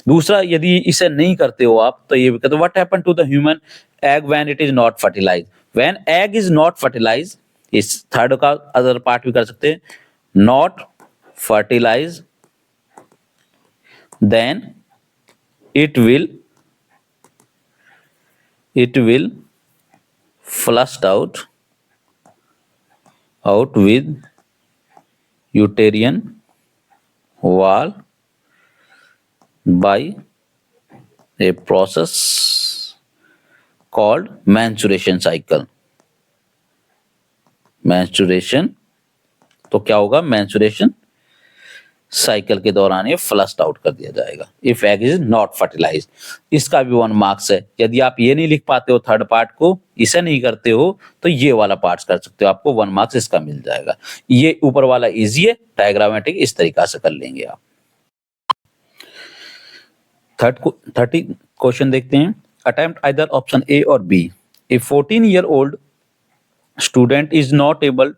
दूसरा, यदि इसे नहीं करते हो आप तो ये भी कहते, what happen to the human egg when it is not fertilized, when egg is not fertilized, इस थर्ड का अदर पार्ट भी कर सकते हैं, not fertilized, then it will flushed out with uterine wall by a process called menstruation cycle। तो क्या होगा, menstruation cycle के दौरान ये फ्लश्ड आउट कर दिया जाएगा। If egg is not fertilized, इसका भी 1 मार्क्स है। यदि आप ये नहीं लिख पाते हो थर्ड पार्ट को, इसे नहीं करते हो, तो ये वाला पार्ट कर सकते हो, आपको 1 मार्क्स इसका मिल जाएगा। ये ऊपर वाला इजी है, डायग्रामेटिक इस तरीका से कर लेंगे आप। 30 क्वेश्चन देखते हैं। अटेम्प्ट आइदर ऑप्शन ए और b. A 14-year-old student is not able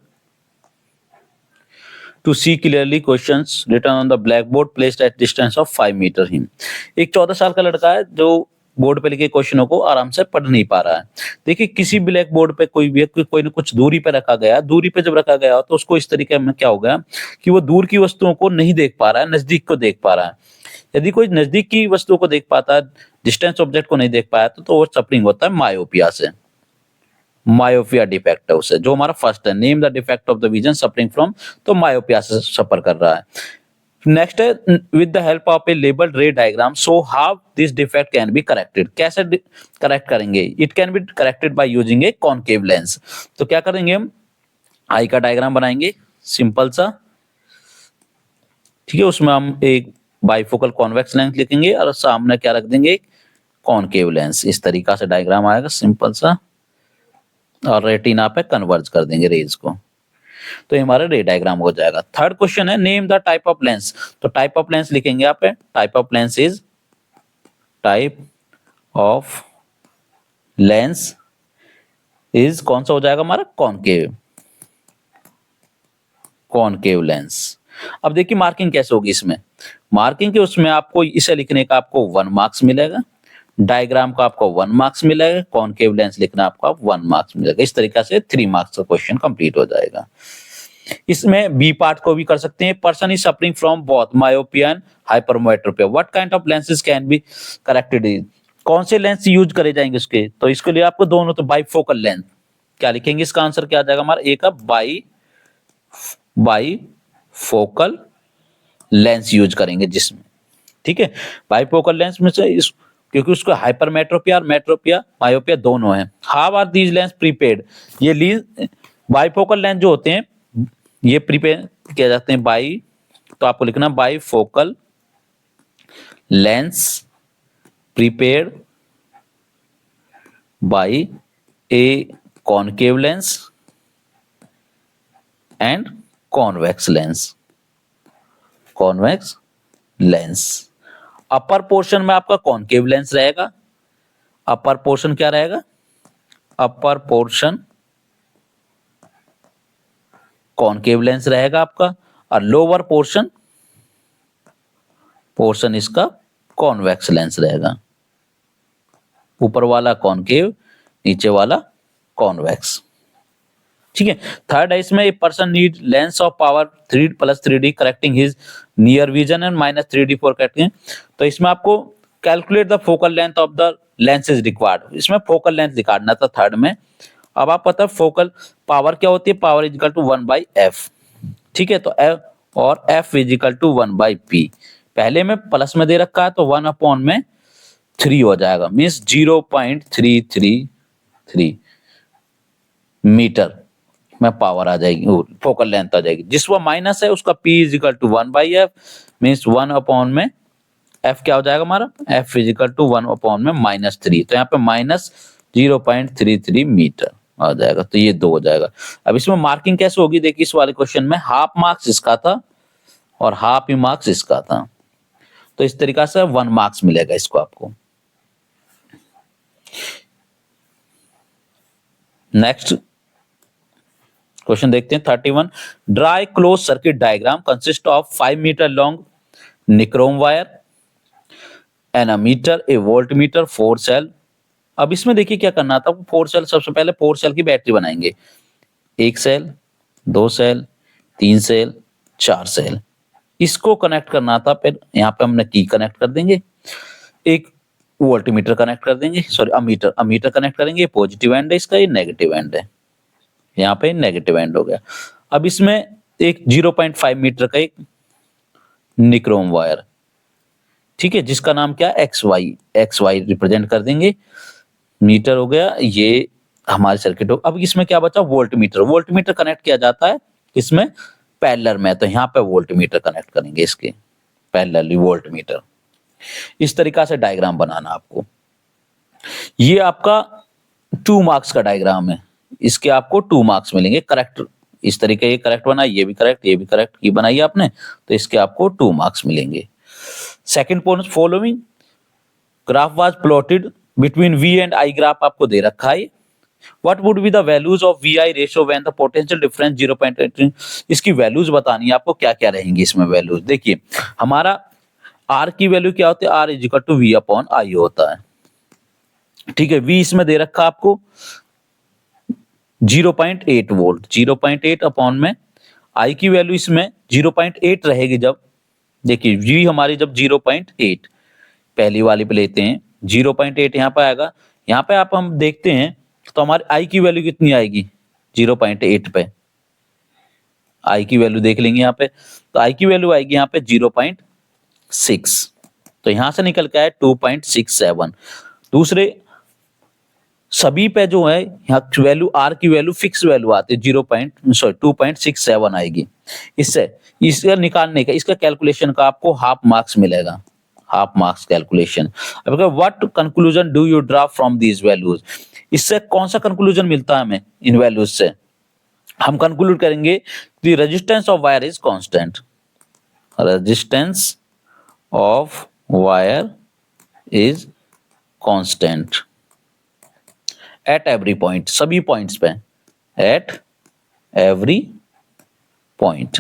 to see clearly questions written on the blackboard placed at distance of 5 meter him। एक 14 साल का लड़का है जो बोर्ड पे लिखे क्वेश्चनों को आराम से पढ़ नहीं पा रहा है। देखिए किसी ब्लैक बोर्ड पे कोई ना कुछ दूरी पे रखा गया, दूरी पे जब रखा गया तो उसको इस तरीके में क्या हो गया कि वो दूर की वस्तुओं को नहीं देख पा रहा है, नजदीक को देख पा रहा है। यदि कोई नजदीक की वस्तुओं को देख पाता है, डिस्टेंस ऑब्जेक्ट को नहीं देख पाया तो वो सफरिंग होता है मायोपिया से। मायोपिया डिफेक्ट है उसे, जो हमारा फर्स्ट है, name the defect of the vision suffering from, तो मायोपिया से सफर कर रहा है। नेक्स्ट है with the help of A labelled रे diagram show how this defect can be corrected. कैसे करेक्ट करेंगे, it can be corrected by using A concave lens. तो क्या करेंगे, हम आई का डायग्राम बनाएंगे सिंपल सा, ठीक है। उसमें हम एक बाइफोकल कॉन्वेक्स लेंस लिखेंगे और सामने क्या रख देंगे, कॉनकेव लेंस। इस तरीका से डायग्राम आएगा सिंपल सा, और रेटिना पे कन्वर्ज कर देंगे रेज को, तो ये हमारा रे डायग्राम हो जाएगा। थर्ड क्वेश्चन है name the type of lens. तो टाइप ऑफ लेंस लिखेंगे यहाँ पे, type of lens is, type of lens is कौन सा हो जाएगा हमारा, कॉनकेव, कॉनकेव लेंस। अब देखिए मार्किंग कैसे होगी इसमें, मार्किंग के उसमें आपको इसे लिखने का आपको 1 मार्क्स मिलेगा, डायग्राम का आपको 1 मार्क्स मिलेगा, कॉनकेव लेंस लिखना आपको 1 मार्क्स मिलेगा। इस तरीका से 3 मार्क्स का क्वेश्चन कंप्लीट हो जाएगा। इसमें बी पार्ट को भी कर सकते हैं, person is suffering from both myopia and hypermetropia, what kind of lenses can be corrected. कौन से लेंस यूज करे जाएंगे उसके, तो इसके लिए आपको दोनों, तो बाईफोकल लेंस क्या लिखेंगे, इसका आंसर क्या आ जाएगा हमारा, ए का बाईफोकल लेंस यूज करेंगे जिसमें, ठीक है। बाईफोकल लेंस में से क्योंकि उसको हाइपरमेट्रोपिया और मेट्रोपिया मायोपिया दोनों है। How are these lens prepaid, ये बाईफोकल लेंस जो होते हैं ये प्रीपेड किया जाते हैं बाई, तो आपको लिखना bifocal lens prepaid by A concave lens and convex lens, convex lens. Upper portion में आपका कॉनकेव लेंस रहेगा, अपर पोर्शन क्या रहेगा, अपर पोर्शन कॉनकेव लेंस रहेगा आपका, और लोअर पोर्शन इसका कॉन्वेक्स लेंस रहेगा, ऊपर वाला कॉनकेव नीचे वाला कॉन्वेक्स, ठीक है। थर्ड है इसमें, a person need lens of power 3 + 3D correcting his near vision and -3D for correcting. तो इसमें आपको calculate the focal length of the lens is required, इसमें फोकल लेंथ निकालना था थर्ड में। अब आप पता है फोकल पावर क्या होती है, पावर इजिकल टू 1/f, ठीक है। तो F और F इजिकल टू 1/p, पहले में प्लस में दे रखा है तो 1/3 हो जाएगा, मीन्स 0.333 मीटर में पावर आ जाएगी, फोकल लेंथ आ जाएगी। जिसका माइनस है उसका P is equal to 1/f, means 1/f क्या हो जाएगा हमारा, F इजिकल टू 1/-3, तो यहाँ पे -0.33 मीटर आ जाएगा, तो ये 2 हो जाएगा। अब इसमें मार्किंग कैसे होगी, देखिए इस वाले क्वेश्चन में हाफ मार्क्स इसका था और हाफ ही मार्क्स इसका था, तो इस तरीका से 1 मार्क्स मिलेगा इसको आपको। नेक्स्ट क्वेश्चन देखते हैं 31, draw close circuit diagram consist of 5 metre long nichrome wire, an ammeter, a volt meter, 4 cell. अब इसमें देखिए क्या करना था, 4 सेल, सबसे पहले 4 सेल की बैटरी बनाएंगे, 1 सेल, 2 सेल, 3 सेल, 4 सेल, इसको कनेक्ट करना था। फिर यहाँ पे हमने की कनेक्ट कर देंगे, एक वोल्ट मीटर कनेक्ट कर देंगे, सॉरी अमीटर कनेक्ट करेंगे, पॉजिटिव एंड है इसका, ये नेगेटिव एंड है, यहाँ पे नेगेटिव एंड हो गया। अब इसमें एक 0.5 मीटर का एक निक्रोम वायर, ठीक है, जिसका नाम क्या है, XY रिप्रेजेंट कर देंगे, मीटर हो गया, ये हमारे सर्किट हो। अब इसमें क्या बचा, वोल्ट मीटर कनेक्ट किया जाता है इसमें पैरेलल में, तो यहाँ पे वोल्ट मीटर कनेक्ट करेंगे इसके पैरेलली वोल्ट मीटर। इस तरीका से डायग्राम बनाना आपको। ये आपका 2 मार्क्स का डायग्राम है, इसके आपको 2 मार्क्स मिलेंगे। करेक्ट इस तरीके ये करेक्ट बना, ये भी करेक्ट की बनाई आपने, तो इसके आपको 2 मार्क्स मिलेंगे। Second point, following graph was plotted between V and I graph आपको दे रखा है। What would be the values of VI ratio when the potential difference 0.8? इसकी वैल्यूज बतानी है आपको, क्या क्या रहेंगी इसमें वैल्यूज। देखिए हमारा R की वैल्यू क्या होती है, R इजिकल टू V/I होता है, ठीक है। V इसमें दे रखा आपको 0.8 वोल्ट, 0.8 अपॉन में I की वैल्यू इसमें 0.8 रहेगी। जब देखिए V हमारी जब 0.8 पहली वाली पे लेते हैं, 0.8 यहाँ पे आएगा, यहाँ पे आप हम देखते हैं तो हमारी I की वैल्यू कितनी आएगी, 0.8 पे I की वैल्यू देख लेंगे यहाँ पे, तो I की वैल्यू आएगी यहाँ पे 0.6, तो यहाँ से निकल के आए 2.67। दूसरे सभी पे जो है यहाँ वैल्यू R की वैल्यू फिक्स वैल्यू आती है 2.67 आएगी। इससे इसका निकालने का, इसका कैलकुलेशन का आपको हाफ मार्क्स मिलेगा, हाफ मार्क्स कैलकुलेशन। अब what conclusion do you draw from these values, इससे कौन सा कंक्लूजन मिलता है हमें इन वैल्यूज से? हम कंक्लूड करेंगे the resistance of wire is constant, resistance of wire is constant at every point, सभी पॉइंट्स पे, एट एवरी पॉइंट।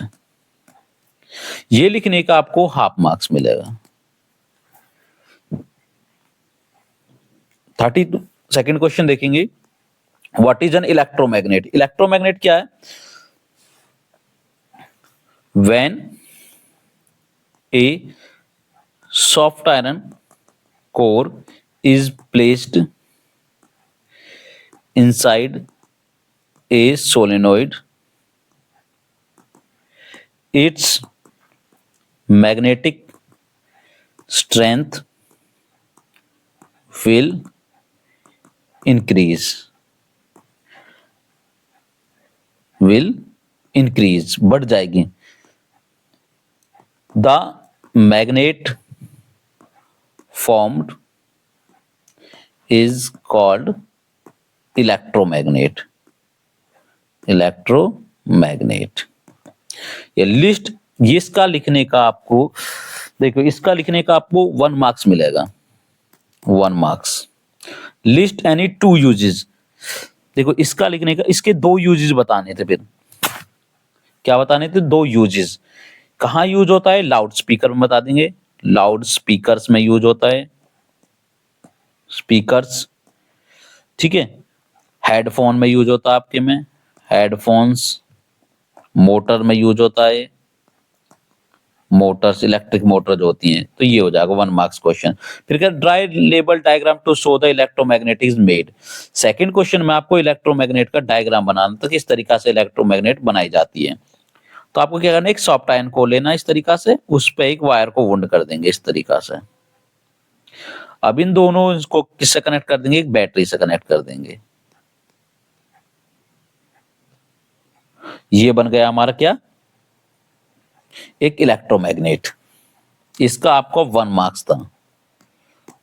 ये लिखने का आपको हाफ मार्क्स मिलेगा। 32nd क्वेश्चन देखेंगे, what is an electromagnet? Electromagnet क्या है? When A soft iron core is placed inside a solenoid, its magnetic strength will increase, बढ़ जाएगी। The magnet formed is called electromagnet, electromagnet. ये list, ये इसका लिखने का आपको, देखो इसका लिखने का आपको 1 मार्क्स मिलेगा, 1 मार्क्स। लिस्ट एनी 2 यूजेस, देखो इसका लिखने का, इसके 2 यूजेस बताने थे। फिर क्या बताने थे? 2 यूजेस। कहाँ यूज होता है? लाउड स्पीकर में बता देंगे, लाउड स्पीकर्स में यूज होता है, स्पीकर्स, ठीक है। हेडफोन में यूज होता है आपके में, हेडफोन्स। मोटर में यूज होता है, मोटर्स, इलेक्ट्रिक मोटर जो होती हैं। तो ये हो जाएगा 1 मार्क्स क्वेश्चन। फिर क्या, draw label diagram to show the electromagnet is made. Second question में आपको इलेक्ट्रोमैग्नेट का डायग्राम बनाना, तो किस तरीका से इलेक्ट्रोमैग्नेट बनाई जाती है। तो आपको क्या करना है, एक सॉफ्ट आयरन को लेना इस तरीका से, उस पर एक वायर को वुंड कर देंगे इस तरीका से। अब इन दोनों इसको किससे कनेक्ट कर देंगे? एक बैटरी से कनेक्ट कर देंगे। ये बन गया हमारा क्या, एक इलेक्ट्रोमैग्नेट। इसका आपको 1 मार्क्स था,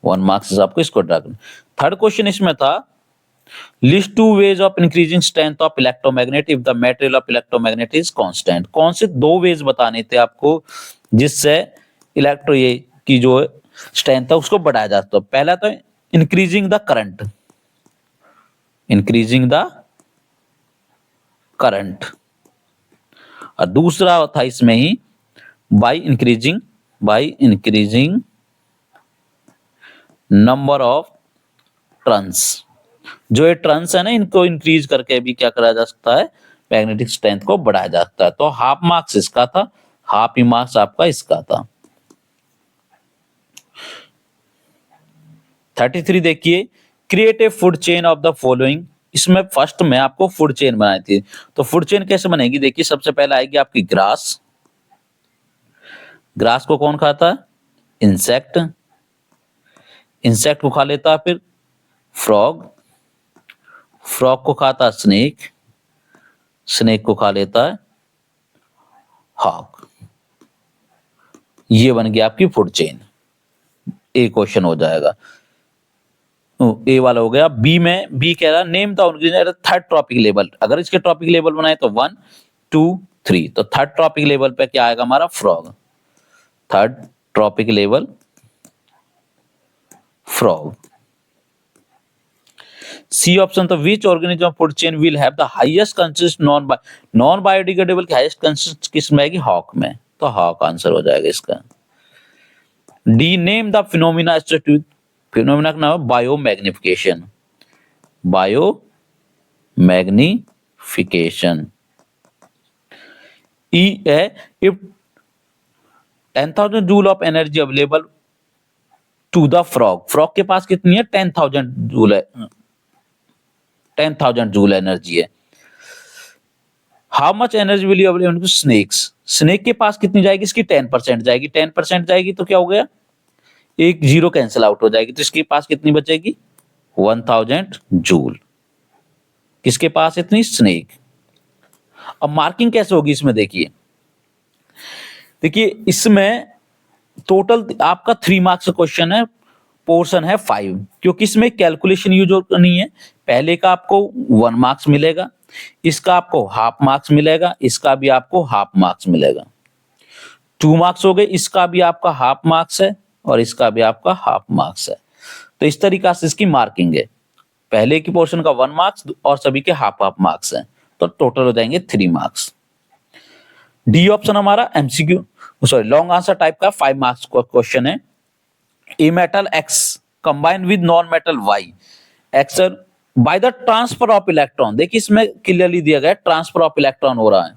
1 मार्क्स आपको इसको ड्रा करना। थर्ड क्वेश्चन इसमें था, list 2 ways of increasing strength of electromagnet if the material of electromagnet is constant. कौन से 2 वेज बताने थे आपको जिससे इलेक्ट्रो ये की जो स्ट्रेंथ है उसको बढ़ाया जा सकता है। पहला तो increasing the current, increasing the current, और दूसरा था इसमें ही by increasing number of turns. जो ये टर्न्स है ना, इनको इंक्रीज करके भी क्या करा जा सकता है, मैग्नेटिक स्ट्रेंथ को बढ़ाया जा सकता है। तो हाफ मार्क्स इसका था, हाफ ही मार्क्स आपका इसका था। 33 देखिए, create a food chain of the following. इसमें फर्स्ट में आपको फूड चेन बनाई थी, तो फूड चेन कैसे बनेगी? देखिए सबसे पहले आएगी आपकी ग्रास। ग्रास को कौन खाता है? इंसेक्ट। इंसेक्ट को खा लेता है फिर फ्रॉग। फ्रॉग को खाता है स्नेक। स्नेक को खा लेता है हॉक। ये बन गया आपकी फूड चेन। ए क्वेश्चन हो जाएगा, ए वाला हो गया। बी में, बी कह रहा name the organism eight third trophic level. अगर इसके ट्रॉपिक लेवल बनाए तो 1 2 3, तो थर्ड ट्रॉपिक लेवल पे क्या आएगा हमारा? Frog. Third trophic level frog. C option, तो which organism food chain will have the highest consist non biodegradable की हाईएस्ट कंसिस्ट किस में आएगी? हॉक में। तो हॉक आंसर हो जाएगा इसका। D name the phenomena associated, phenomena का नाम है बायोमैग्निफिकेशन। बायोमैग्निफिकेशन। ई है, if 10,000 joule of energy available to the frog. Frog के पास कितनी है? 10,000 जूल है, 10,000 जूल एनर्जी है। How much energy will you available to snakes. Snake के पास कितनी जाएगी? इसकी 10% जाएगी। 10% जाएगी तो क्या हो गया? एक जीरो कैंसिल आउट हो जाएगी, तो इसके पास कितनी बचेगी? 1000 जूल। किसके पास इतनी? स्नेक। अब मार्किंग कैसे होगी इसमें? देखिए इसमें टोटल आपका 3 मार्क्स का क्वेश्चन है, पोर्शन है 5, क्योंकि इसमें कैलकुलेशन यूज नहीं है। पहले का आपको 1 मार्क्स मिलेगा, इसका आपको हाफ मार्क्स मिलेगा, इसका भी आपको हाफ मार्क्स मिलेगा। 2 मार्क्स हो गए, इसका भी आपका हाफ मार्क्स है और इसका भी आपका हाफ मार्क्स है। तो इस तरीका से इसकी मार्किंग है। पहले की पोर्शन का 1 मार्क्स और सभी के हाफ हाफ मार्क्स हैं, तो टोटल हो जाएंगे 3 मार्क्स। डी ऑप्शन हमारा MCQ sorry long answer type का 5 मार्क्स का क्वेश्चन है। A metal x combine with non metal y x by the transfer of electron. देखिए इसमें क्लियरली दिया गया है ट्रांसफर ऑफ इलेक्ट्रॉन हो रहा है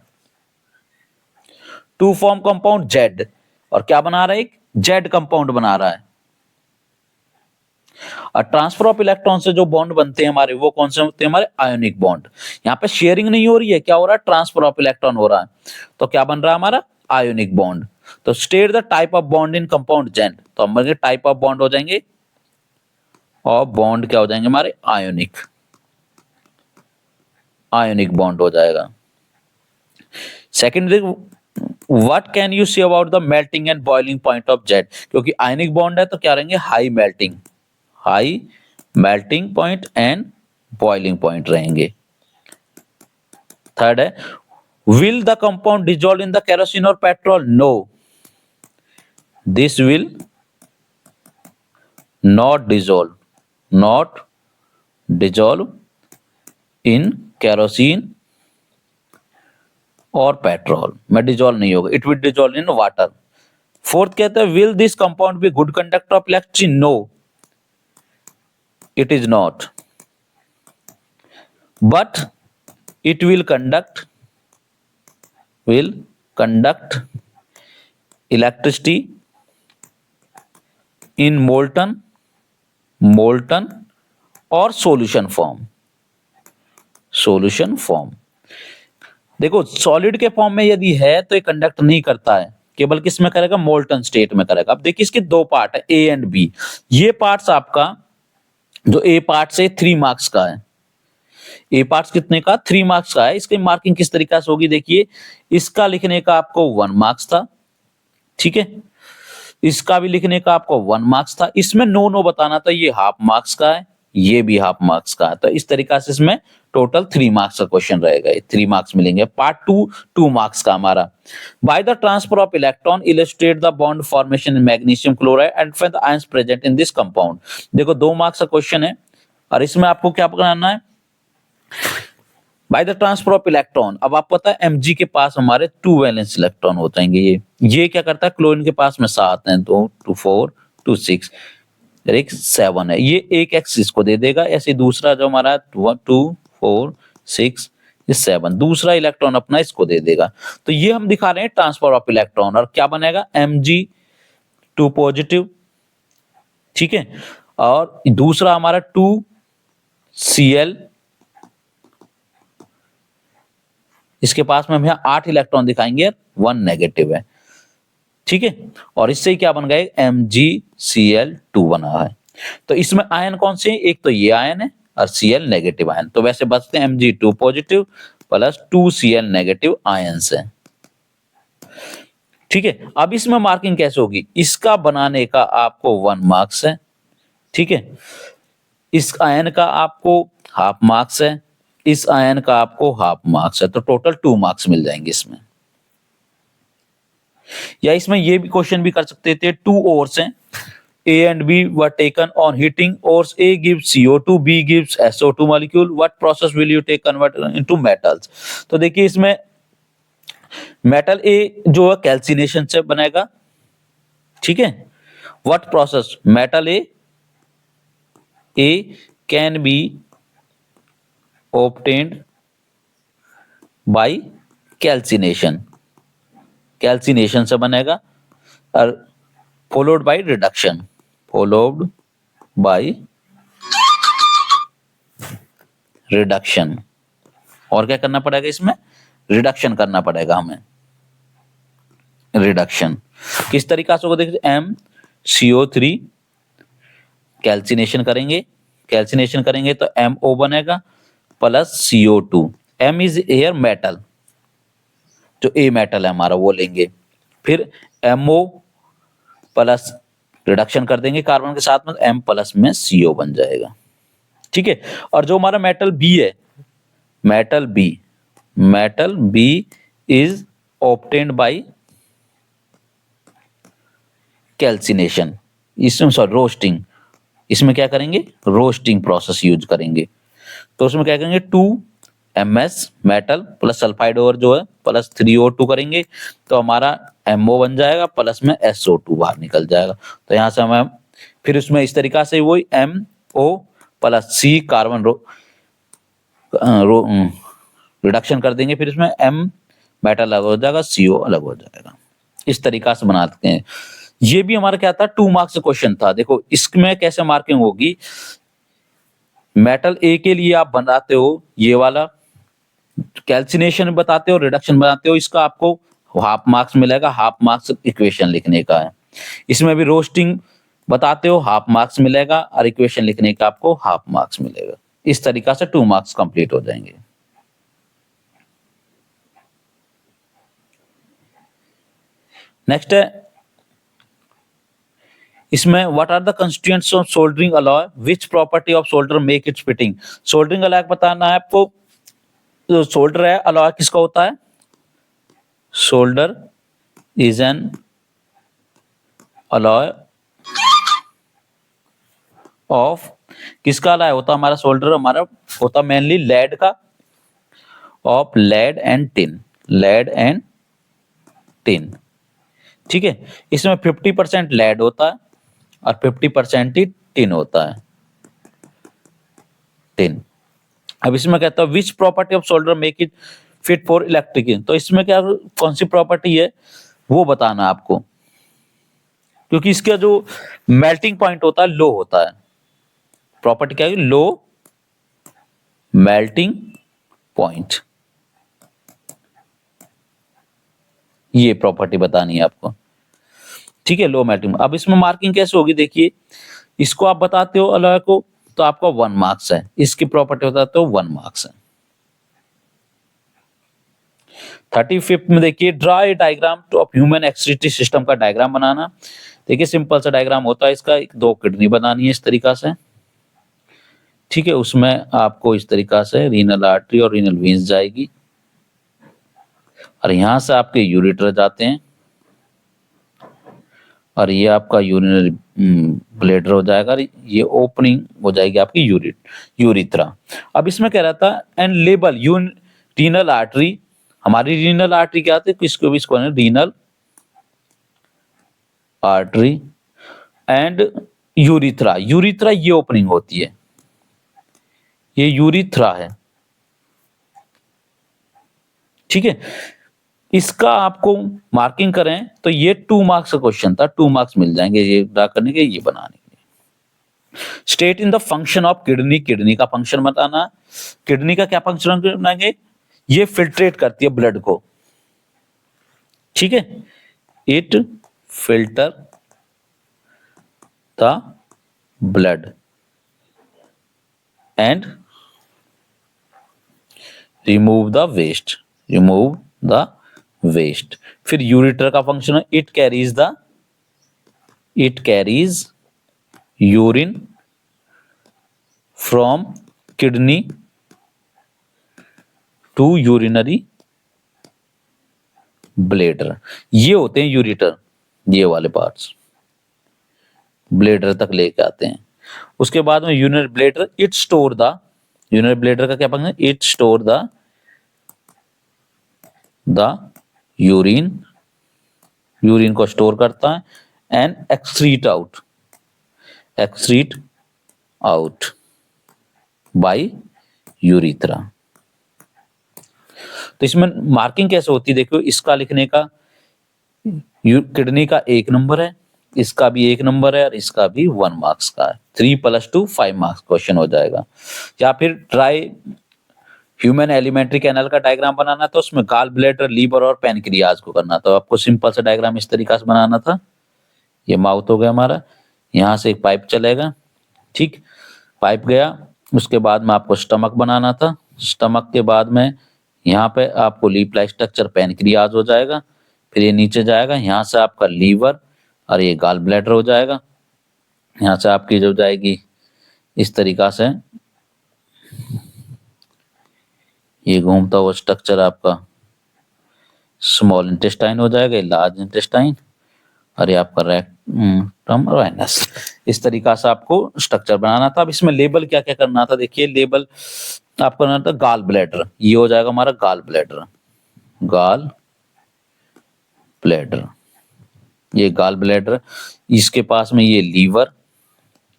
टू फॉर्म कंपाउंड जेड, और क्या बना रहा है, एक जेड कंपाउंड बना रहा है। और ट्रांसफर ऑफ इलेक्ट्रॉन से जो बॉन्ड बनते हैं हमारे, वो कौन से होते हैं हमारे, आयोनिक बॉन्ड। यहाँ पे शेयरिंग नहीं हो रही है, क्या हो रहा है, ट्रांसफर ऑफ इलेक्ट्रॉन हो रहा है, तो क्या बन रहा है हमारा, आयोनिक बॉन्ड। तो state the type of bond in compound Z, तो हमारे टाइप ऑफ बॉन्ड हो जाएंगे, और बॉन्ड क्या हो जाएंगे हमारे, आयोनिक, आयोनिक बॉन्ड हो जाएगा। Second, what can you say about the melting and boiling point of Z, क्योंकि आयोनिक बॉन्ड है तो क्या रहेंगे, high melting point and boiling point रहेंगे। थर्ड है, will the compound dissolve in the kerosene और petrol, no, this will not dissolve in kerosene और petrol में डिजोल्व नहीं होगा, it will dissolve in water. Fourth कहते हैं, will this compound be good conductor of electricity, no, it is not, but it will conduct electricity in molten और solution form। देखो solid के form में यदि है तो ये कंडक्ट नहीं करता है, केवल किस में करेगा, मोल्टन स्टेट में करेगा। अब देखिए इसके दो पार्ट है, ए एंड बी। ये पार्ट्स आपका जो ए पार्ट से 3 मार्क्स का है, ए पार्ट कितने का, 3 मार्क्स का है। इसकी मार्किंग किस तरीका से होगी, देखिए इसका लिखने का आपको 1 मार्क्स था, ठीक है, इसका भी लिखने का आपको 1 मार्क्स था, इसमें नो बताना था, ये हाफ मार्क्स का है, ये भी हाफ मार्क्स का है। तो इस तरीका से इसमें टोटल 3 मार्क्स का क्वेश्चन रहेगा, 3 मार्क्स मिलेंगे। पार्ट 2 मार्क्स का हमारा, bye the transfer of electron illustrate the bond formation in magnesium chloride and find the ions present in this compound. देखो 2 मार्क्स का क्वेश्चन है, और इसमें आपको क्या पकड़ना है, bye the transfer of electron. अब आपको पता है Mg के पास हमारे 2 वैलेंस इलेक्ट्रॉन होते हैं, ये क्या करता है, क्लोरीन के पास में 7 हैं, 2 2 4 2 6 एक 7 है, ये एक एक्सिस को दे देगा। ऐसे दूसरा जो हमारा 1 2 4 6 ये 7, दूसरा इलेक्ट्रॉन अपना इसको दे देगा। तो ये हम दिखा रहे हैं ट्रांसफर ऑफ इलेक्ट्रॉन, और क्या बनेगा, Mg2 पॉजिटिव, ठीक है, और दूसरा हमारा 2Cl, इसके पास में हम यहाँ 8 इलेक्ट्रॉन दिखाएंगे, 1 नेगेटिव है, ठीक है, और इससे क्या बन गए, MgCl2 बना है। तो इसमें आयन कौन से हैं, एक तो ये आयन है और Cl नेगेटिव आयन, तो वैसे बचते हैं Mg2 positive plus 2Cl negative ions है, ठीक है। अब इसमें मार्किंग कैसे होगी, इसका बनाने का आपको 1 मार्क्स है, ठीक है, इस आयन का आपको हाफ मार्क्स है, इस आयन का आपको हाफ मार्क्स है, तो टोटल 2 मार्क्स मिल जाएंगे इसमें। या इसमें ये भी क्वेश्चन भी कर सकते थे, 2 ओर्स हैं, A and B were taken on heating. Ores A gives CO2, B gives SO2 molecule. What process will you take convert into metals? तो देखिए इसमें मेटल A जो है कैल्सिनेशन से बनेगा, ठीक है। What process? Metal A can be obtained by calcination. Calcination से बनेगा, और followed by reduction. Followed by reduction. और क्या करना पड़ेगा इसमें, रिडक्शन करना पड़ेगा हमें, रिडक्शन किस तरीका से होगा, देखिए MCO3 कैल्सिनेशन करेंगे तो MO बनेगा plus CO2। M is air metal, जो A मेटल है हमारा वो लेंगे, फिर MO प्लस रिडक्शन कर देंगे कार्बन के साथ में, M प्लस में CO बन जाएगा। ठीक है, और जो हमारा मेटल बी है, metal b is obtained by calcination, इसमें सॉरी रोस्टिंग, इसमें क्या करेंगे, रोस्टिंग प्रोसेस यूज करेंगे। तो उसमें क्या करेंगे, 2MS मेटल प्लस सल्फाइड और जो है प्लस 3O2 करेंगे, तो हमारा MO बन जाएगा, प्लस में SO2 बाहर निकल जाएगा। तो यहाँ से हम फिर उसमें इस तरीका से वही MO plus C carbon reduction कर देंगे, फिर इसमें M मेटल अलग हो जाएगा, CO अलग हो जाएगा। इस तरीका से बनाते हैं। ये भी हमारा क्या था, 2 मार्क्स का क्वेश्चन था। देखो इसमें कैसे मार्किंग होगी, मेटल ए के लिए आप बनाते हो ये वाला, कैल्सिनेशन बताते हो, रिडक्शन बनाते हो, इसका आपको हाफ मार्क्स मिलेगा, हाफ मार्क्स इक्वेशन लिखने का है। इसमें भी रोस्टिंग बताते हो, हाफ मार्क्स मिलेगा, और इक्वेशन लिखने का आपको हाफ मार्क्स मिलेगा। इस तरीका से 2 मार्क्स कंप्लीट हो जाएंगे। नेक्स्ट है, इसमें what are the constituents of soldering alloy, which property of solder make its fitting. Soldering alloy बताना है आपको। जो सोल्डर है, अलॉय किसका होता है, solder is an alloy of, किसका अलॉय होता है हमारा सोल्डर, हमारा होता मेनली लेड का, ऑफ लेड एंड टिन। ठीक है, इसमें 50% लेड होता है और 50% ही टिन होता है, टिन। अब इसमें कहता है which property of solder make it fit for electric, तो इसमें क्या कौन सी प्रॉपर्टी है वो बताना है आपको, क्योंकि इसका जो मेल्टिंग पॉइंट होता है लो होता है। प्रॉपर्टी क्या है, लो मेल्टिंग पॉइंट, ये प्रॉपर्टी बतानी है आपको। ठीक है, लो मेल्टिंग। अब इसमें मार्किंग कैसे होगी, देखिए इसको आप बताते हो अलॉय को तो आपका 1 मार्क्स है, इसकी प्रॉपर्टी बताते हो 1 मार्क्स है। 35 में देखिए, draw a diagram of human excretory system का डायग्राम बनाना। देखिए सिंपल सा डायग्राम होता है इसका, 2 किडनी बनानी है इस तरीका से। ठीक है, उसमें आपको इस तरीका से रीनल आर्टरी और रीनल वेन्स जाएगी, और यहां से आपके यूरेटर जाते हैं, और ये आपका यूरिनरी ब्लैडर हो जाएगा, ये ओपनिंग हो जाएगी आपकी यूरिथ्रा। अब इसमें कह रहा था एंड लेबल रीनल आर्टरी, हमारी रीनल आर्टरी क्या आती है, किसको भी इसको renal artery and urethra, urethra ये ओपनिंग होती है, ये यूरिथ्रा है। ठीक है, इसका आपको मार्किंग करें तो ये 2 मार्क्स का क्वेश्चन था, 2 मार्क्स मिल जाएंगे ये ड्रा करने के, ये बनाने के लिए। State in the function of kidney, kidney का फंक्शन बताना। किडनी का क्या फंक्शन बनाएंगे, ये फिल्ट्रेट करती है ब्लड को। ठीक है, it filter the blood and remove the waste. फिर यूरिटर का फंक्शन है, it carries urine from kidney to urinary bladder. ये होते हैं यूरिटर, ये वाले पार्ट्स ब्लेडर तक लेके आते हैं। उसके बाद में urinary bladder, it store the, urinary bladder का क्या फंक्शन है, इट स्टोर द यूरिन को स्टोर करता है, and excrete out by urethra. तो इसमें मार्किंग कैसे होती है, देखो इसका लिखने का, किडनी का 1 नंबर है, इसका भी 1 नंबर है, और इसका भी 1 मार्क्स का है। 3 + 2 5 मार्क्स क्वेश्चन हो जाएगा। या फिर ट्राई ह्यूमन एलिमेंट्री कैनल का डायग्राम बनाना, तो उसमें गाल ब्लैडर, लीवर और पैनक्रियाज को करना। तो आपको सिंपल सा डायग्राम इस तरीका से बनाना था। ये माउथ हो गया हमारा, यहाँ से एक पाइप चलेगा, ठीक, पाइप गया, उसके बाद में आपको स्टमक बनाना था। स्टमक के बाद में यहाँ पे आपको लीप लाइक स्ट्रक्चर पैनक्रियाज हो जाएगा, फिर ये नीचे जाएगा, यहाँ से आपका लीवर और ये गॉल ब्लैडर हो जाएगा। यहाँ से आपकी जो जाएगी इस तरीका से ये घूमता हुआ स्ट्रक्चर आपका स्मॉल इंटेस्टाइन हो जाएगा, लार्ज इंटेस्टाइन, और ये आपका रेक्टम और एनस। इस तरीका से आपको स्ट्रक्चर बनाना था। अब इसमें लेबल क्या क्या करना था, देखिए लेबल आपको करना था गॉल ब्लैडर, ये हो जाएगा हमारा गॉल ब्लैडर, गॉल ब्लैडर, ये गॉल ब्लैडर, इसके पास में ये लीवर,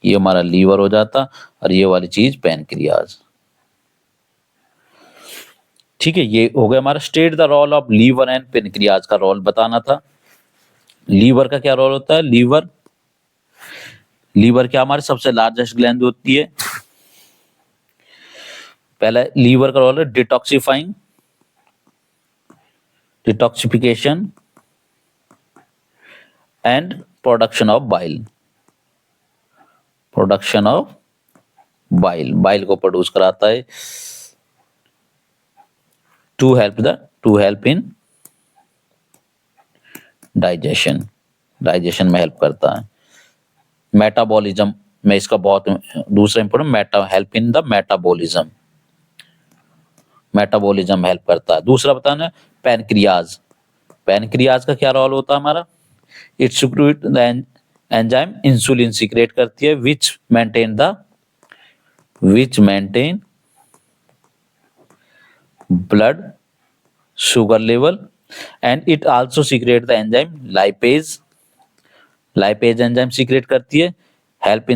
ये हमारा लीवर हो जाता, और ये वाली चीज पैनक्रियाज। ठीक है, ये हो गया हमारा state the role of liver and pancreas का रोल बताना था। लीवर का क्या रोल होता है, लीवर क्या हमारे सबसे लार्जेस्ट ग्लैंड होती है। पहला लीवर का रोल है detoxification and production of bile, bile को प्रोड्यूस कराता है टू हेल्प इन डाइजेशन में हेल्प करता है। मेटाबॉलिज्म में इसका बहुत दूसरा important help in the metabolism help करता है। दूसरा बताना पैनक्रियाज का क्या रोल होता है हमारा, it secrete the enzyme insulin secrete करती है which maintain blood sugar level, and it also secrete the enzyme lipase enzyme secrete करती है help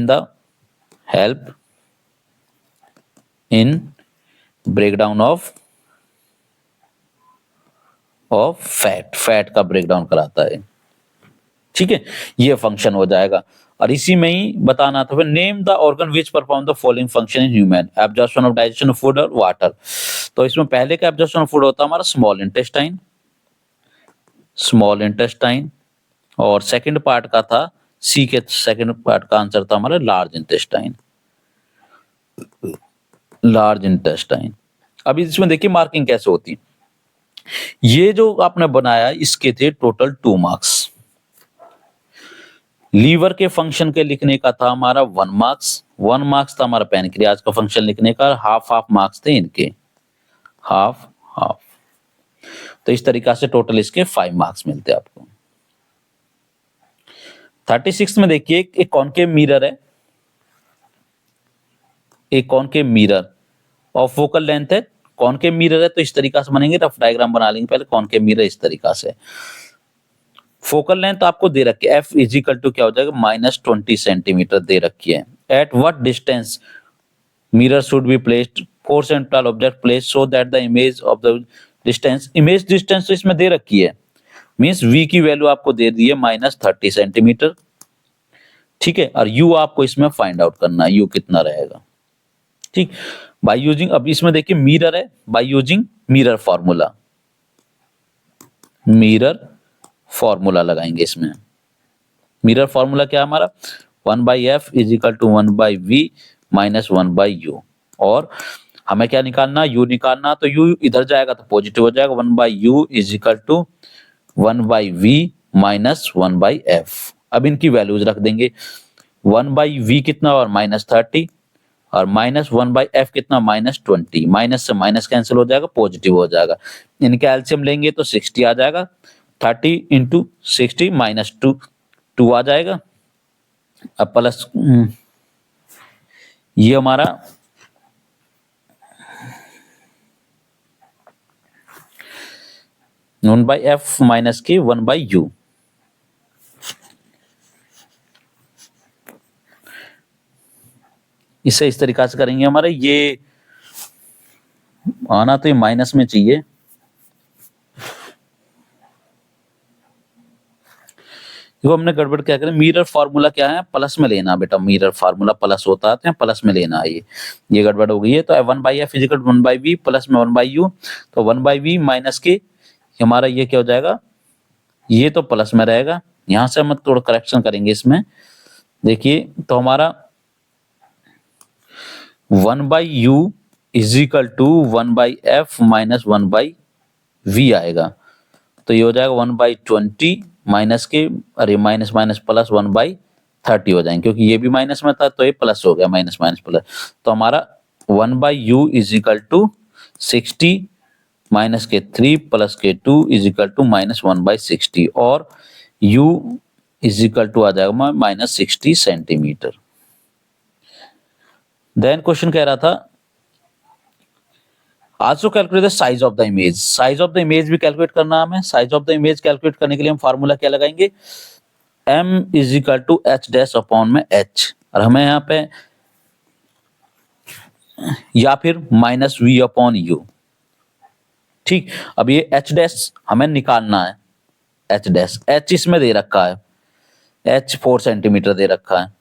in breakdown of fat का ब्रेकडाउन कराता है। ठीक है, ये फंक्शन हो जाएगा। और इसी में ही बताना था, name the organ which perform the following function in human, absorption of digestion of food और वाटर। तो इसमें पहले का एब्जॉर्प्शन ऑफ फूड होता है हमारा स्मॉल इंटेस्टाइन, और सेकंड पार्ट का था सी के सेकंड पार्ट का आंसर था हमारा लार्ज इंटेस्टाइन। अभी इसमें देखिए मार्किंग कैसे होती, ये जो आपने बनाया इसके थे टोटल 2 मार्क्स। लीवर के फंक्शन के लिखने का था हमारा 1 मार्क्स था हमारा पैनक्रियाज का फंक्शन लिखने का, हाफ मार्क्स थे इनके, हाफ। तो इस तरीका से टोटल इसके 5 मार्क्स मिलते हैं आपको। 36 में देखिए एक कॉनकेव मिरर है, एक कॉनकेव मिरर और फोकल लेंथ है, कॉनकेव मिरर है तो इस तरीका से बनेंगे, रफ डायग्राम बना लेंगे पहले। कॉनकेव मिरर इस तरीका से, फोकल लेंथ आपको दे रखी है f इजिकल टू क्या हो जाएगा -20 सेंटीमीटर दे रखी है। At what distance mirror should be placed, 4 central object place so that the image of the distance तो इसमें दे रखी है, मींस v की वैल्यू आपको दे दी है -30 सेंटीमीटर। ठीक है, और u आपको इसमें फाइंड आउट करना है, u कितना रहेगा। ठीक, बाय यूजिंग, अब इसमें देखिए मिरर है, बाय यूजिंग मिरर फॉर्मूला लगाएंगे इसमें। मिरर फॉर्मूला क्या है हमारा, 1/f is equal to 1/v minus 1/u, और हमें क्या निकालना, u निकालना, तो u इधर जाएगा तो पॉजिटिव हो जाएगा, 1/u is equal to 1/v minus 1/f। अब इनकी वैल्यूज रख देंगे, 1/v कितना और -30, और -1/f कितना -20, माइनस से माइनस कैंसिल हो जाएगा, पॉजिटिव हो जाएगा। इनका एलसीएम लेंगे तो 60 आ जाएगा, 30 इंटू 60 -2 आ जाएगा। अब प्लस ये हमारा 1/f माइनस के 1/u, इसे इस तरीका से करेंगे। हमारे ये आना तो ये माइनस में चाहिए, देखो हमने गड़बड़ क्या करें, मिरर फार्मूला क्या है, प्लस में लेना बेटा, मिरर फार्मूला प्लस होता है तो प्लस में लेना है, ये गड़बड़ हो गई है। तो 1/f is equal to 1/v plus में 1/u, तो 1/v माइनस के हमारा ये क्या हो जाएगा, ये तो प्लस में रहेगा, यहां से हम थोड़ा करेक्शन करेंगे इसमें। देखिए तो हमारा 1/u is equal to 1/f minus 1/v आएगा, तो ये हो जाएगा 1/20 माइनस के, अरे माइनस माइनस प्लस 1/30 हो जाएंगे, क्योंकि ये भी माइनस में था तो ये प्लस हो गया, माइनस माइनस प्लस। तो हमारा 1/u is equal to 60 minus के 3 प्लस के 2 इज इक्वल टू -1/60, और u इज इक्वल टू आ जाएगा -60 सेंटीमीटर। देन क्वेश्चन कह रहा था also calculate the size of the image. Size of the image भी कैलकुलेट करना है हमें। Size of the image calculate करने के लिए हम फार्मूला क्या लगाएंगे, m is equal to h dash upon में h, और हमें यहाँ पे या फिर -v अपॉन u। ठीक, अब ये h डैश हमें निकालना है, h डैश, h इसमें दे रखा है, h 4 सेंटीमीटर दे रखा है,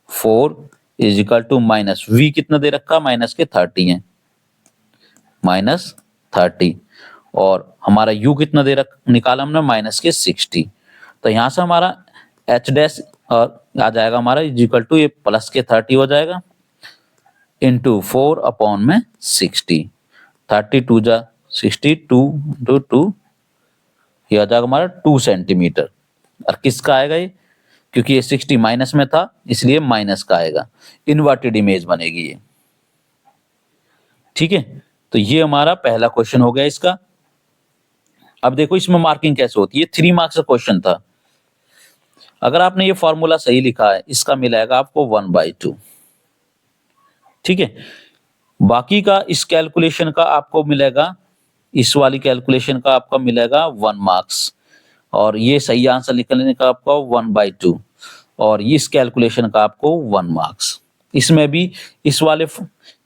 4 is equal to minus v कितना दे रखा है, माइनस के 30 है, -30, और हमारा u कितना दे रख निकाला हमने, माइनस के 60। तो यहां से हमारा h डैश और आ जाएगा हमारा इज इक्वल टू ये प्लस के 30 हो जाएगा इंटू 4 अपॉन में 60, 32 जा 60, 2 इंटू 2, ये आ जाएगा हमारा 2 सेंटीमीटर। और किसका आएगा ये, क्योंकि ये 60 माइनस में था इसलिए माइनस का आएगा, इन्वर्टेड इमेज बनेगी ये। ठीक है, तो ये हमारा पहला क्वेश्चन हो गया इसका। अब देखो इसमें मार्किंग कैसे होती है, 3 मार्क्स का क्वेश्चन था। अगर आपने ये फॉर्मूला सही लिखा है, इसका मिलेगा आपको 1/2। ठीक है, बाकी का इस कैलकुलेशन का आपको मिलेगा, इस वाली कैलकुलेशन का आपका मिलेगा 1 मार्क्स, और ये सही आंसर निकलने का आपको 1/2, और इस कैलकुलेशन का आपको 1 मार्क्स। इसमें भी इस वाले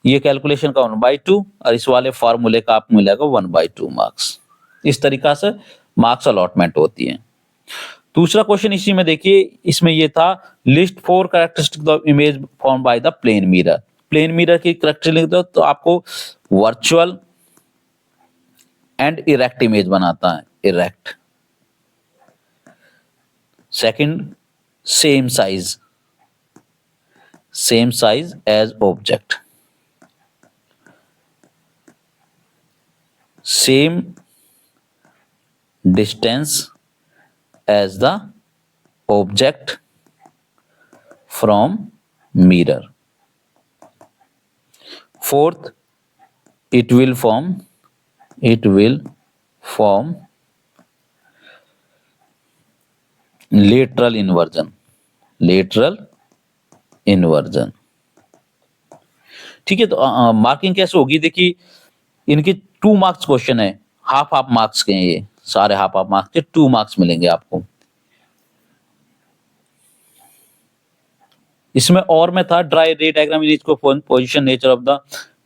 ये कैलकुलेशन का 1/2 और इस वाले फॉर्मूले का आपको मिलेगा 1/2 मार्क्स। इस तरीका से मार्क्स अलॉटमेंट होती है। दूसरा क्वेश्चन इसी में देखिए, इसमें ये था list 4 characteristic of image form by the plane mirror. Plane mirror की कैरेक्टरिस्टिक लिख दो तो आपको वर्चुअल एंड इरेक्ट इमेज बनाता है, erect. Second, same size as object, same distance as the object from mirror. Fourth, it will form lateral inversion। ठीक है, तो मार्किंग कैसे होगी, देखिए इनके 2 मार्क्स क्वेश्चन है, हाफ मार्क्स के हैं ये सारे, हाफ मार्क्स के 2 मार्क्स मिलेंगे आपको। इसमें और में था ड्राई रे डायग्राम इमेज को position nature of the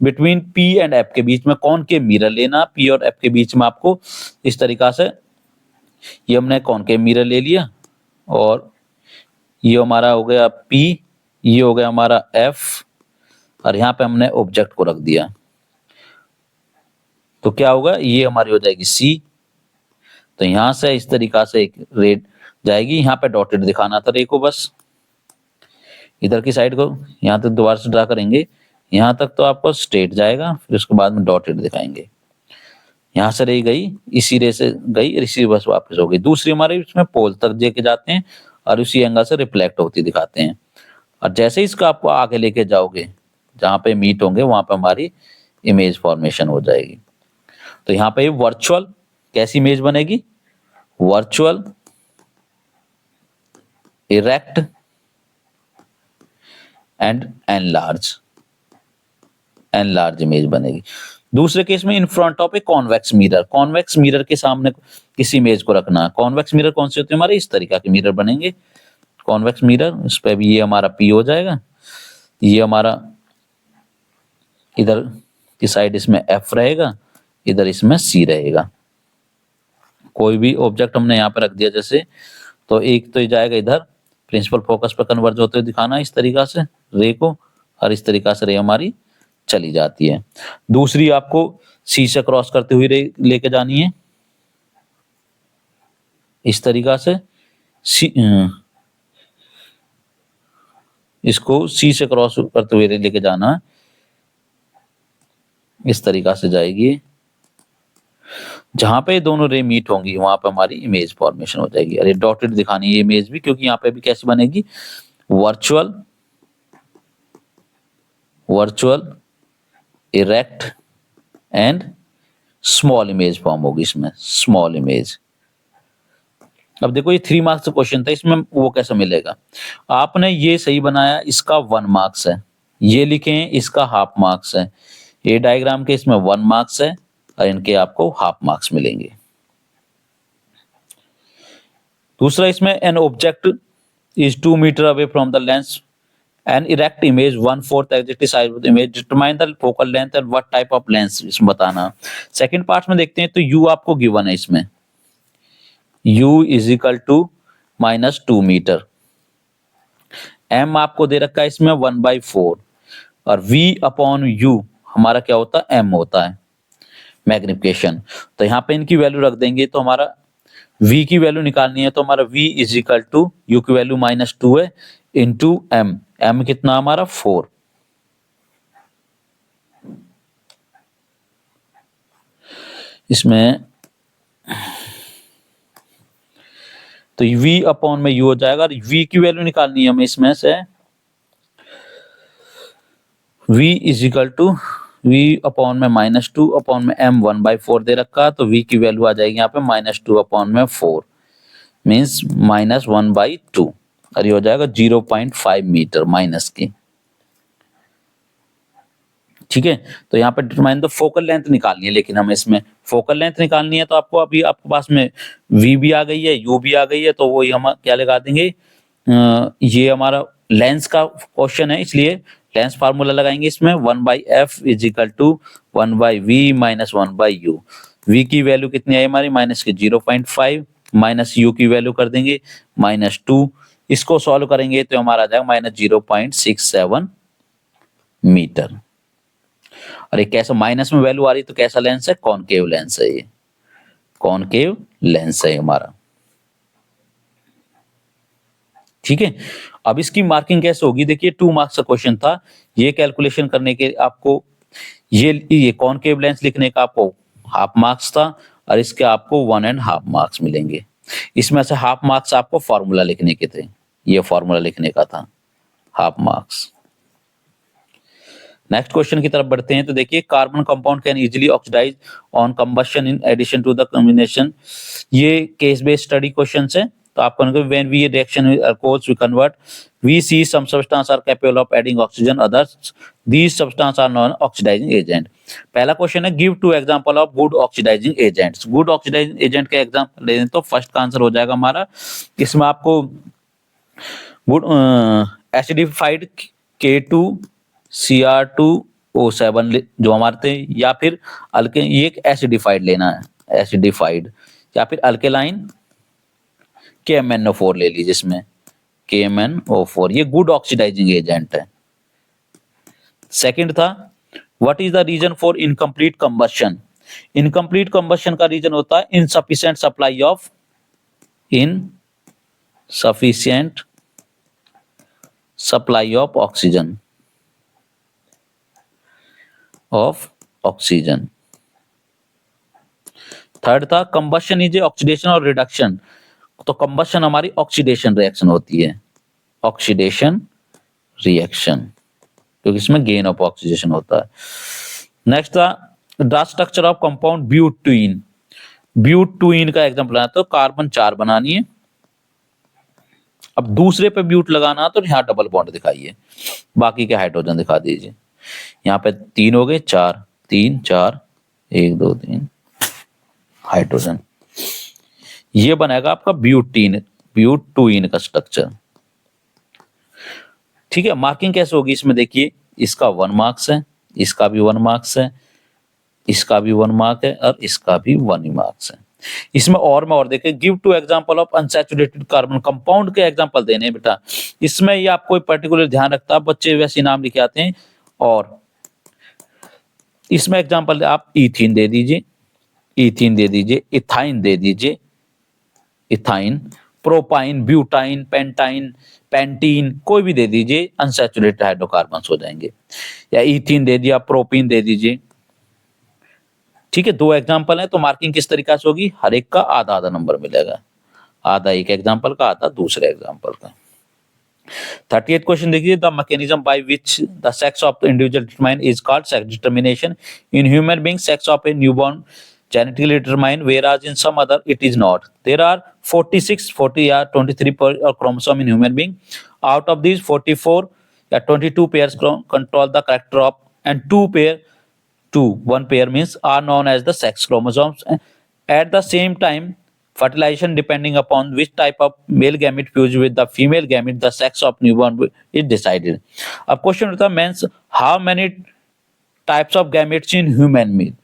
between P and F के बीच में कौन के मिरर लेना, P और F के बीच में आपको इस तरीका से, ये हमने कौन के मिरर ले लिया, और ये हमारा हो गया P, ये हो गया हमारा F, और यहाँ पे हमने ऑब्जेक्ट को रख दिया, तो क्या होगा, ये हमारी हो जाएगी C। तो यहां से इस तरीका से एक रे जाएगी, यहाँ पे डॉटेड दिखाना था रे को, बस इधर की साइड को यहाँ तक दोबारा से ड्रा करेंगे, यहाँ तक तो आपको स्ट्रेट जाएगा, फिर उसके बाद में डॉटेड दिखाएंगे। यहाँ से रे गई, इसी रे से गई, इसी बस वापस हो गई। दूसरी हमारे इसमें पोल तक लेके जाते हैं और उसी एंगल से रिफ्लेक्ट होती दिखाते हैं, और जैसे इसका आपको आगे लेके जाओगे जहाँ पे मीट होंगे वहां पे हमारी इमेज फॉर्मेशन हो जाएगी। तो यहाँ पे वर्चुअल कैसी इमेज बनेगी, virtual erect and enlarge image बनेगी। दूसरे केस में in front of a convex mirror के सामने किसी इमेज को रखना है। कॉन्वेक्स मिरर कौन से होते हैं हमारे, इस तरीका के मिरर बनेंगे कॉन्वेक्स मिरर। इस पे भी ये हमारा P हो जाएगा, ये हमारा इधर की साइड इसमें F रहेगा, इधर इसमें C रहेगा। कोई भी ऑब्जेक्ट हमने यहाँ पे रख दिया जैसे, तो एक तो जाएगा इधर प्रिंसिपल फोकस पर कन्वर्ज होते हुए दिखाना इस तरीका से रे को, और इस तरीका से रे हमारी चली जाती है। दूसरी आपको C से क्रॉस करते हुए रे लेके जानी है इस तरीका से, इसको C से क्रॉस करते हुए रे लेके जाना है, इस तरीका से जाएगी। जहां पे दोनों रे मीट होंगी वहां पे हमारी इमेज फॉर्मेशन हो जाएगी। अरे डॉटेड दिखानी है इमेज भी, क्योंकि यहाँ पे भी कैसे बनेगी, virtual, virtual, erect and small image form होगी इसमें, स्मॉल इमेज। अब देखो ये 3 मार्क्स का क्वेश्चन था, इसमें वो कैसे मिलेगा, आपने ये सही बनाया इसका 1 मार्क्स है, ये लिखें इसका हाफ मार्क्स है, ये डायग्राम के इसमें 1 मार्क्स है और इनके आपको हाफ मार्क्स मिलेंगे। दूसरा इसमें an object is 2 metre away from the lens an erect image 1/4 exactly size of the image, determine the focal length and what type of lens, इसमें बताना। सेकंड पार्ट में देखते हैं तो u आपको गिवन है इसमें, u is equal to -2 metre, m आपको दे रखा है इसमें 1/4 और v अपॉन u हमारा क्या होता है, m होता है मैग्निफिकेशन। तो यहाँ पे इनकी वैल्यू रख देंगे तो हमारा v की वैल्यू निकालनी है, तो हमारा v is equal to u की वैल्यू -2 है इंटू m, m कितना हमारा 4, इसमें तो v अपॉन में u हो जाएगा, v की वैल्यू निकालनी है हमें इसमें से, v is equal to v upon में -2 अपॉन में m 1/4 दे रखा, तो v की वैल्यू आ जाएगी यहाँ पे -2 अपॉन में 4 मीन्स -1/2 और ये हो जाएगा 0.5 मीटर माइनस की। ठीक है, तो यहाँ पे डिटरमाइन द फोकल लेंथ निकालनी है, लेकिन हमें इसमें फोकल लेंथ निकालनी है तो आपको अभी आपके पास में v भी आ गई है, u भी आ गई है, तो वही हम क्या लगा देंगे, ये हमारा लेंस का क्वेश्चन है इसलिए लेंस फार्मूला लगाएंगे इसमें 1/f is equal to 1/v minus 1/u। v की वैल्यू कितनी आई हमारी, माइनस के 0.5 माइनस u की वैल्यू कर देंगे -2, इसको सॉल्व करेंगे तो हमारा आ जाएगा -0.67 मीटर। और ये कैसा माइनस में वैल्यू आ रही तो कैसा लेंस है, कॉनकेव लेंस है, ये कॉनकेव लेंस है हमारा। ठीक है, अब इसकी मार्किंग कैसे होगी, देखिए 2 मार्क्स का क्वेश्चन था, ये कैलकुलेशन करने के आपको ये कॉनकेव लेंस लिखने का आपको हाफ मार्क्स था और इसके आपको 1.5 मार्क्स मिलेंगे। इसमें से हाफ मार्क्स आपको फॉर्मूला लिखने के थे, ये फॉर्मूला लिखने का था हाफ मार्क्स। नेक्स्ट क्वेश्चन की तरफ बढ़ते हैं तो देखिए carbon compound can easily oxidize on combustion in addition to the combination, ये केस बेस्ड स्टडी क्वेश्चंस है। तो आपको when we reaction occurs we convert we see some substance are capable of adding oxygen, others these substance are non oxidizing agent। पहला question है give 2 example of good oxidizing agents, good oxidizing agent का example लें तो first का answer हो जाएगा हमारा, इसमें आपको गुड एसिडिफाइड K2Cr2O7 जो हमारे थे, या फिर ये एक एसिडिफाइड लेना है, एसिडिफाइड, या फिर अल्केलाइन KMnO4 ले लीजिए, इसमें KMnO4 ये गुड ऑक्सीडाइजिंग एजेंट है। सेकंड था what is the reason for incomplete combustion, incomplete combustion का रीजन होता है insufficient supply of, insufficient supply of oxygen, third था कंबशन इज ऑक्सीडेशन और रिडक्शन, तो कंबशन हमारी ऑक्सीडेशन रिएक्शन होती है, ऑक्सीडेशन रिएक्शन, क्योंकि इसमें गेन ऑफ ऑक्सीडेशन होता है। नेक्स्ट था the structure of compound butene, butene का एग्जांपल है तो कार्बन 4 बनानी है, अब दूसरे पे ब्यूट लगाना तो यहाँ डबल बॉन्ड दिखाइए, बाकी के हाइड्रोजन दिखा दीजिए, यहाँ पे 3 हो गए, 4 3 4 1 2 3 हाइड्रोजन, ये बनेगा आपका ब्यूटीन, ब्यूटीन का स्ट्रक्चर। ठीक है, मार्किंग कैसे होगी इसमें देखिए, इसका 1 मार्क्स है, इसका भी 1 मार्क्स है, इसका भी 1 मार्क है और इसका भी 1 ही मार्क्स है। इसमें और में और देखें give 2 example of unsaturated carbon, compound के एग्जांपल देने हैं बेटा, इसमें ये आपको पर्टिकुलर ध्यान रखता है, बच्चे वैसे नाम लिखे आते हैं, और इसमें एग्जांपल आप इथीन दे दीजिए, इथीन दे दीजिए, इथाइन दे दीजिए, ethyne, propyne, butyne, pentyne, pentene, कोई भी दे दीजिए, अनसैचुरेटेड हाइड्रोकार्बन्स हो जाएंगे, या इथीन दे दिया, प्रोपीन दे दीजिए। ठीक है, 2 एग्जांपल है तो मार्किंग किस तरीका से होगी, हर एक का आधा आधा नंबर मिलेगा, आधा एक एग्जांपल का, आधा दूसरे एग्जांपल का। 38th क्वेश्चन देखिए, the mechanism by which the sex of the individual determine is called sex determination. In human being sex of A newborn genetically determined, whereas in some other it is not. There are 46, 40 or 23 per chromosome in human being. Out of these 44 or 22 pairs control the character of, and 1 pair means are known as the sex chromosomes. At the same time, fertilization depending upon which type of male gamete fuse with the female gamete, the sex of newborn is decided. अब question होता है means how many types of gametes in human male.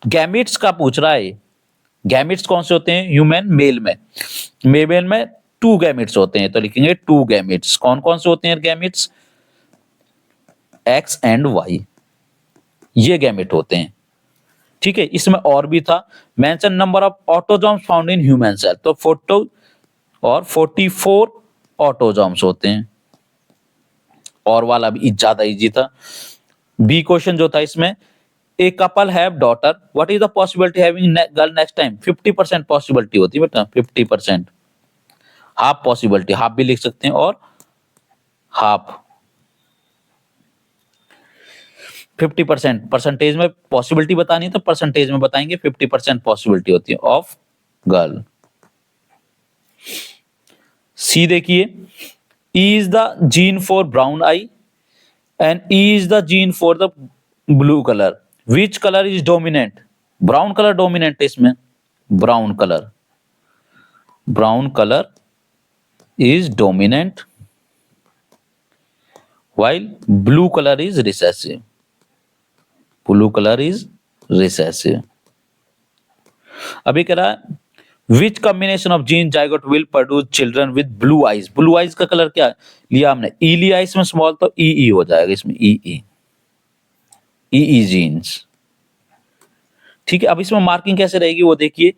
Gametes का पूछ रहा है, gametes कौन से होते हैं ह्यूमन मेल में, मेल में 2 गैमिट्स होते हैं, तो लिखेंगे 2 गैमिट्स। कौन कौन से होते हैं गैमिट्स, एक्स एंड वाई, ये गैमिट होते हैं। ठीक है, इसमें और भी था, mention number of autosomes found in human cell, तो 44 ऑटोजोम्स होते हैं, और वाला भी ज्यादा इजी था। बी क्वेश्चन जो था इसमें, a couple have daughter, what is the possibility having girl next time, 50% possibility होती है बेटा, 50%, हाफ पॉसिबिलिटी, हाफ भी लिख सकते हैं और हाफ, 50% परसेंटेज में पॉसिबिलिटी बतानी है तो परसेंटेज में बताएंगे, 50% पॉसिबिलिटी होती है ऑफ गर्ल। सी देखिए, E is the gene for brown eye and E is the gene for the blue colour, which colour is dominant, brown colour dominant है इसमें, brown colour is dominant while blue color is recessive, अभी कह रहा है which combination of gene zygote will produce children with blue eyes, blue eyes का colour क्या लिया हमने, ई लिया इसमें स्मॉल, तो ई हो जाएगा इसमें, ई जीन्स। ठीक है, अब इसमें मार्किंग कैसे रहेगी वो देखिए,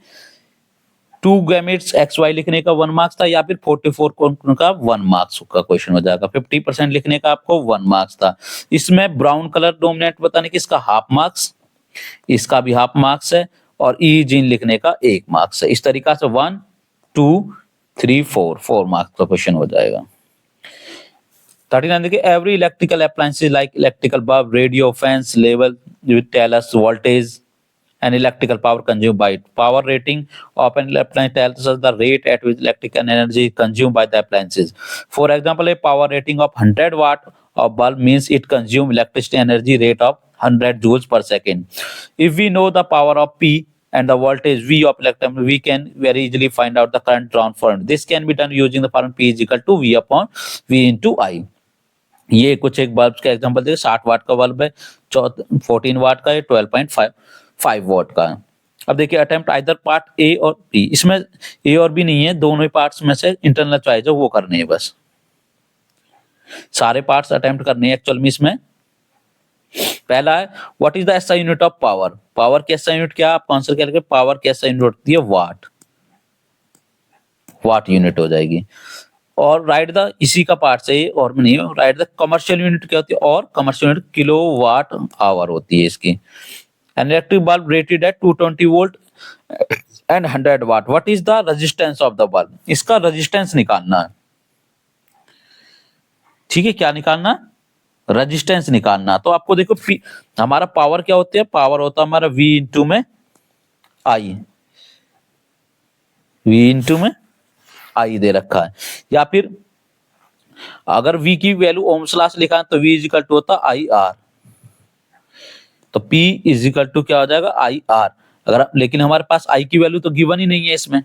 2 गैमेट्स एक्स वाई लिखने का 1 मार्क्स था, या फिर 44 का 1 मार्क्स का क्वेश्चन हो जाएगा, 50% लिखने का आपको 1 मार्क्स था। इसमें ब्राउन कलर डोमिनेंट बताने की इसका हाफ मार्क्स, इसका भी हाफ मार्क्स है, और ई जीन लिखने का 1 मार्क्स है। इस तरीका से 1 2 3 4 मार्क्स का क्वेश्चन हो जाएगा। 39 देखिए, every electrical appliances like electrical bulb, radio, fans, level with tell us voltage and electrical power consumed by it. Power rating of an appliance tells us the rate at which electrical energy is consumed by the appliances. For example, a power rating of 100 watt of bulb means it consumes electricity energy rate of 100 joules per second. If we know the power of P and the voltage V of electron, we can very easily find out the current drawn from it. This can be done using the formula P is equal to V upon V into I. ये कुछ एक bulb का example देखिए, 60 वाट का bulb है, 14 वाट का है, 12.5 what का। अब देखिए, अटेम्प्ट आइदर पार्ट ए और बी, इसमें ए और बी नहीं है, दोनों ही पार्ट्स में से इंटरनल चॉइस है वो करनी है, बस सारे पार्ट्स अटेम्प्ट करने हैं एक्चुअल में। इसमें पहला है what is the SI unit of power, power की एसआई यूनिट क्या, आप आंसर क्या लिखेंगे, पावर की एसआई यूनिट होती है वाट यूनिट हो जाएगी। और राइट द, इसी का पार्ट से और नहीं, राइट द कमर्शियल यूनिट क्या होती है, और कमर्शियल यूनिट किलोवाट आवर होती है इसकी। An electric bulb rated at 220 volt and 100 watt. What is the resistance of the bulb? इसका रेजिस्टेंस निकालना है। ठीक है, क्या निकालना, रेजिस्टेंस निकालना। तो आपको देखो हमारा पावर क्या होती है, पावर होता है हमारा V इंटू में I दे रखा है, या फिर अगर V की वैल्यू ओम्स लॉ से लिखा है तो V इज इक्वल टू होता है IR, तो P इज इक्वल टू क्या हो जाएगा IR। अगर लेकिन हमारे पास I की वैल्यू तो गिवन ही नहीं है इसमें,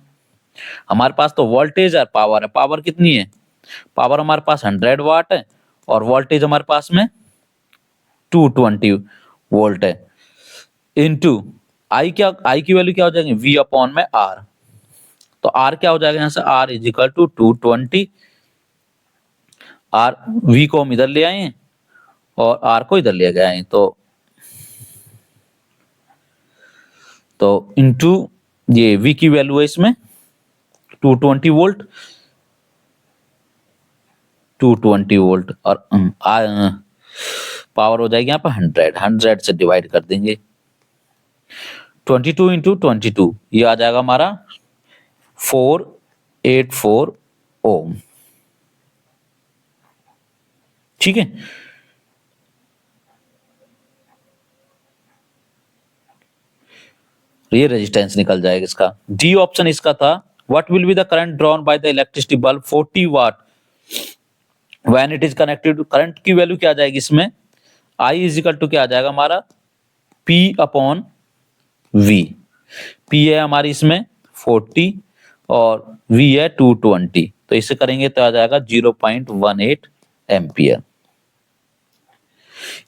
हमारे पास तो वोल्टेज और पावर है। पावर कितनी है, पावर हमारे पास 100 वाट है, और वोल्टेज हमारे पास में 220 वोल्ट है, इनटू I की वैल्यू क्या हो जाएगी, V अपॉन में R, तो R क्या हो जाएगा यहाँ से, R is equal to 220, R V को हम इधर ले आए और R को इधर ले गए, तो इनटू ये V की वैल्यू है इसमें 220 वोल्ट और पावर हो जाएगी यहाँ पर 100 से डिवाइड कर देंगे 22 इंटू 22 ये आ जाएगा हमारा 484 ओम। ठीक है, ये रेजिस्टेंस निकल जाएगा इसका। डी ऑप्शन इसका था, what will be the current drawn by the electricity bulb 40 watt when it is connected. Current की वैल्यू क्या आ जाएगी इसमें, आई इज इक्वल टू क्या आ जाएगा हमारा P अपॉन V। P है हमारी इसमें 40 और V है 220, तो इसे करेंगे तो आ जाएगा 0.18 एम्पियर।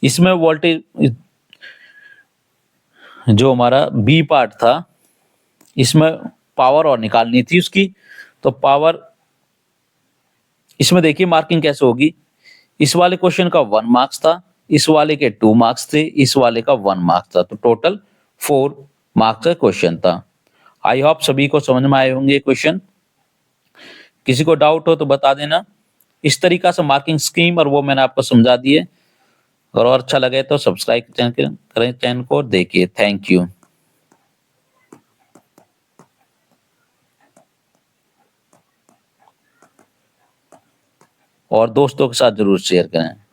इसमें वोल्टेज जो हमारा बी पार्ट था, इसमें पावर और निकालनी थी उसकी, तो पावर इसमें देखिए मार्किंग कैसे होगी, इस वाले क्वेश्चन का 1 मार्क्स था, इस वाले के 2 मार्क्स थे, इस वाले का 1 मार्क्स था, तो टोटल 4 मार्क्स का क्वेश्चन था। आई होप सभी को समझ में आए होंगे क्वेश्चन। किसी को डाउट हो तो बता देना। इस तरीका से मार्किंग स्कीम और वो मैंने आपको समझा दिए। और अच्छा लगे तो सब्सक्राइब करें चैनल को, देखिए। Thank you. और दोस्तों के साथ जरूर शेयर करें।